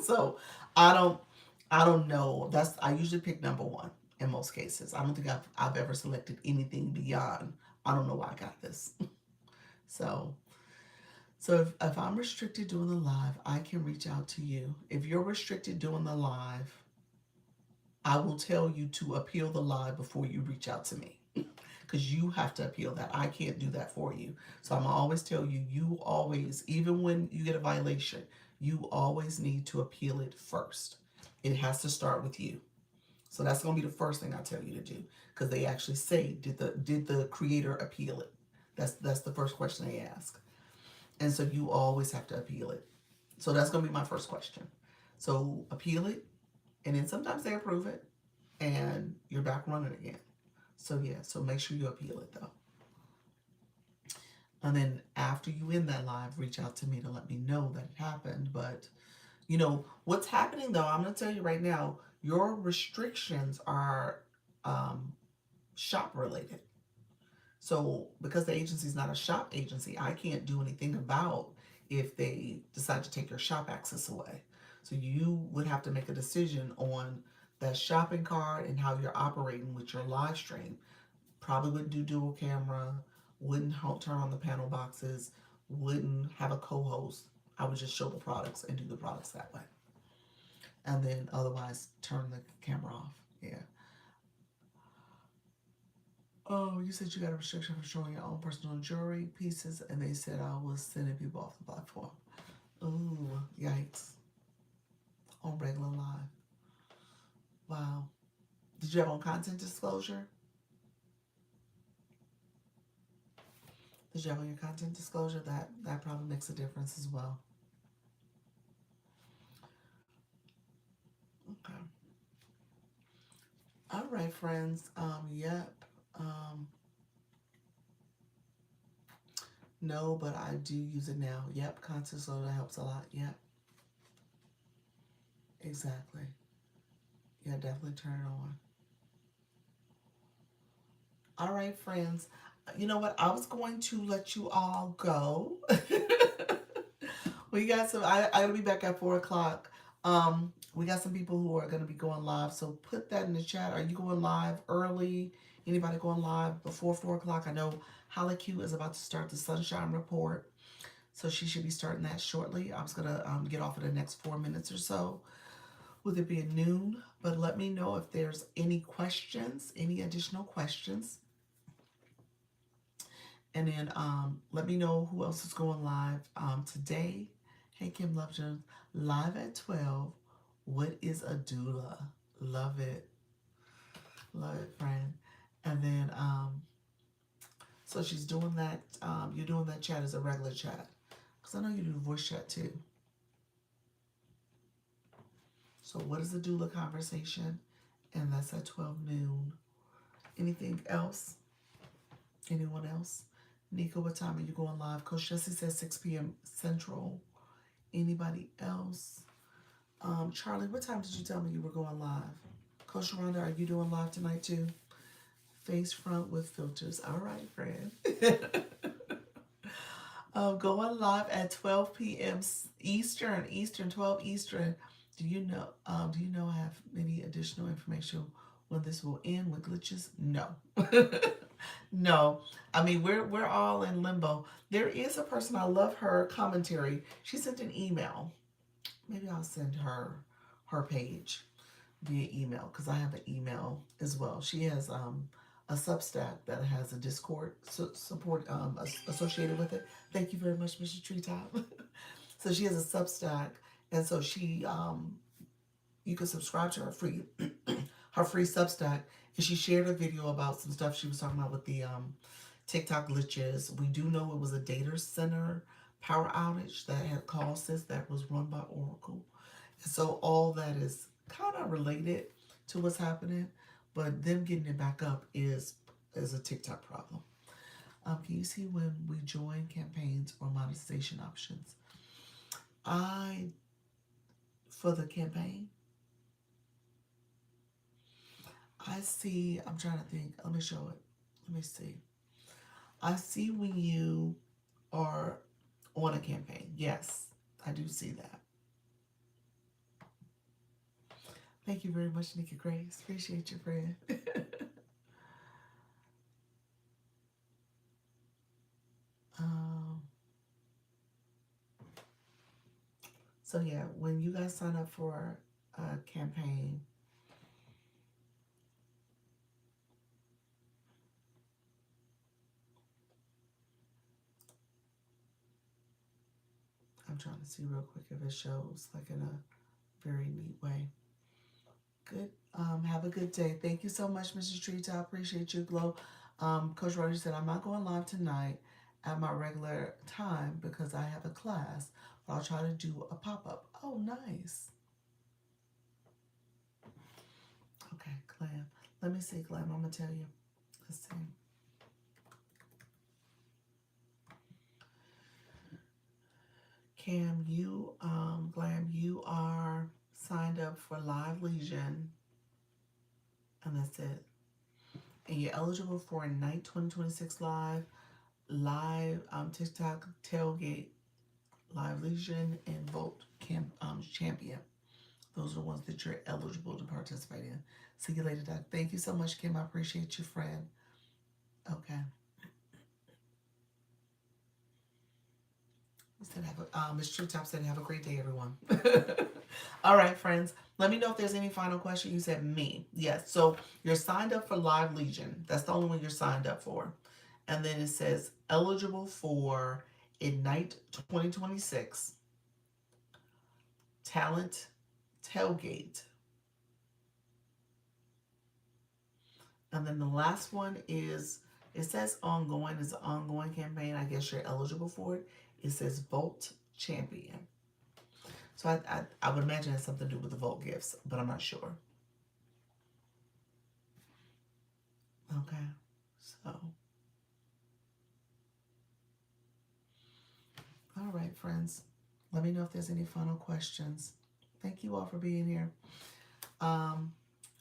So I don't know. I usually pick number one in most cases. I don't think I've ever selected anything beyond, I don't know why I got this. So if I'm restricted doing the live, I can reach out to you. If you're restricted doing the live, I will tell you to appeal the live before you reach out to me. Because you have to appeal that. I can't do that for you. So I'm going to always tell you, you always, even when you get a violation, you always need to appeal it first. It has to start with you. So that's going to be the first thing I tell you to do. Because they actually say, did the creator appeal it? That's the first question they ask. And so you always have to appeal it. So that's going to be my first question. So appeal it. And then sometimes they approve it. And you're back running again. So yeah, so make sure you appeal it though. And then after you end that live, reach out to me to let me know that it happened. But what's happening though, I'm going to tell you right now, your restrictions are shop related. So because the agency is not a shop agency, I can't do anything about if they decide to take your shop access away. So you would have to make a decision on that shopping cart and how you're operating with your live stream. Probably wouldn't do dual camera, wouldn't turn on the panel boxes, wouldn't have a co-host. I would just show the products and do the products that way. And then otherwise turn the camera off. Yeah. Oh, you said you got a restriction for showing your own personal jewelry pieces, and they said I was sending people off the platform. Ooh, yikes. On regular live. Wow. Did you have on content disclosure? Did you have on your content disclosure? That probably makes a difference as well. Okay. All right, friends. Yep. No, but I do use it now. Yep, content disclosure helps a lot. Yep. Exactly. Yeah, definitely turn it on. All right, friends. You know what? I was going to let you all go. We got some. I'll be back at 4 o'clock. We got some people who are going to be going live. So put that in the chat. Are you going live early? Anybody going live before 4 o'clock? I know Holly Q is about to start the Sunshine Report, so she should be starting that shortly. I was gonna get off in the next 4 minutes or so, with it being noon. But let me know if there's any questions, any additional questions. And then let me know who else is going live today. Hey, Kim Love Jones, live at 12. What is a doula? Love it. Love it, friend. And then, so she's doing that. You're doing that chat as a regular chat. Because I know you do voice chat too. So what is a doula conversation? And that's at 12 noon. Anything else? Anyone else? Nico, what time are you going live? Coach Jesse says 6 p.m. Central. Anybody else? Charlie, what time did you tell me you were going live? Coach Rhonda, are you doing live tonight too? Face front with filters. All right, friend. Going live at 12 p.m. Eastern, 12 Eastern. Do you know I have any additional information when this will end with glitches? No. No. I mean, we're all in limbo. There is a person, I love her commentary. She sent an email. Maybe I'll send her page via email, because I have an email as well. She has a Substack that has a Discord support associated with it. Thank you very much, Mr. Treetop. So she has a Substack, and so she you can subscribe to her free her free Substack, and she shared a video about some stuff she was talking about with the TikTok glitches. We do know it was a data center power outage that had caused this, that was run by Oracle. And so all that is kind of related to what's happening, but them getting it back up is a TikTok problem. Can you see when we join campaigns or monetization options? For the campaign, I see, I'm trying to think, let me show it. Let me see. I see when you are on a campaign. Yes, I do see that. Thank you very much, Nikki Grace. Appreciate you, friend. So yeah, when you guys sign up for a campaign, I'm trying to see real quick if it shows like in a very neat way. Good. Have a good day. Thank you so much, Mrs. Treetop. Appreciate you, Glow. Coach Roger said, I'm not going live tonight at my regular time because I have a class, but I'll try to do a pop-up. Oh, nice. Okay, Glam. Let me see, Glam. I'm going to tell you. Let's see. Cam, Glam, you are signed up for Live Legion, and that's it. And you're eligible for a Night 2026 live TikTok tailgate, Live Legion, and Vote Champion. Those are the ones that you're eligible to participate in. See you later, Doc. Thank you so much, Kim. I appreciate you, friend. Okay. Miss True Top said, have a great day, everyone. All right, friends. Let me know if there's any final question. You said me. Yes. So you're signed up for Live Legion. That's the only one you're signed up for. And then it says eligible for Ignite 2026, Talent Tailgate. And then the last one is, it says ongoing. It's an ongoing campaign. I guess you're eligible for it. It says Vote Champion. So I would imagine it has something to do with the Vote gifts, but I'm not sure. Okay, so. All right, friends. Let me know if there's any final questions. Thank you all for being here. I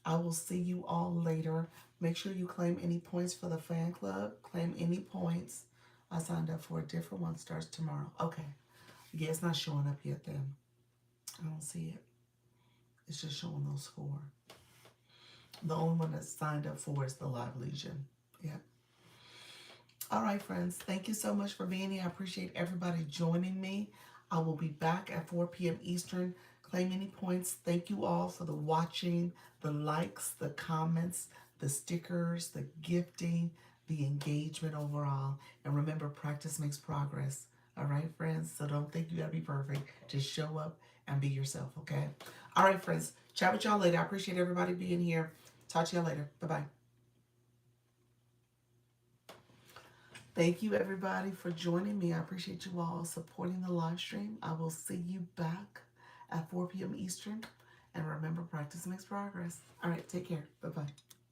will see you all later. Make sure you claim any points for the fan club. Claim any points. I signed up for a different one. Starts tomorrow. Okay. Yeah, it's not showing up yet then. I don't see it. It's just showing those 4. The only one that's signed up for is the Live Legion. Yeah. All right, friends. Thank you so much for being here. I appreciate everybody joining me. I will be back at 4 p.m. Eastern. Claim any points. Thank you all for the watching, the likes, the comments, the stickers, the gifting, the engagement overall. And remember, practice makes progress. All right, friends? So don't think you got to be perfect. Just show up and be yourself, okay? All right, friends. Chat with y'all later. I appreciate everybody being here. Talk to y'all later. Bye-bye. Thank you, everybody, for joining me. I appreciate you all supporting the live stream. I will see you back at 4 p.m. Eastern. And remember, practice makes progress. All right, take care. Bye-bye.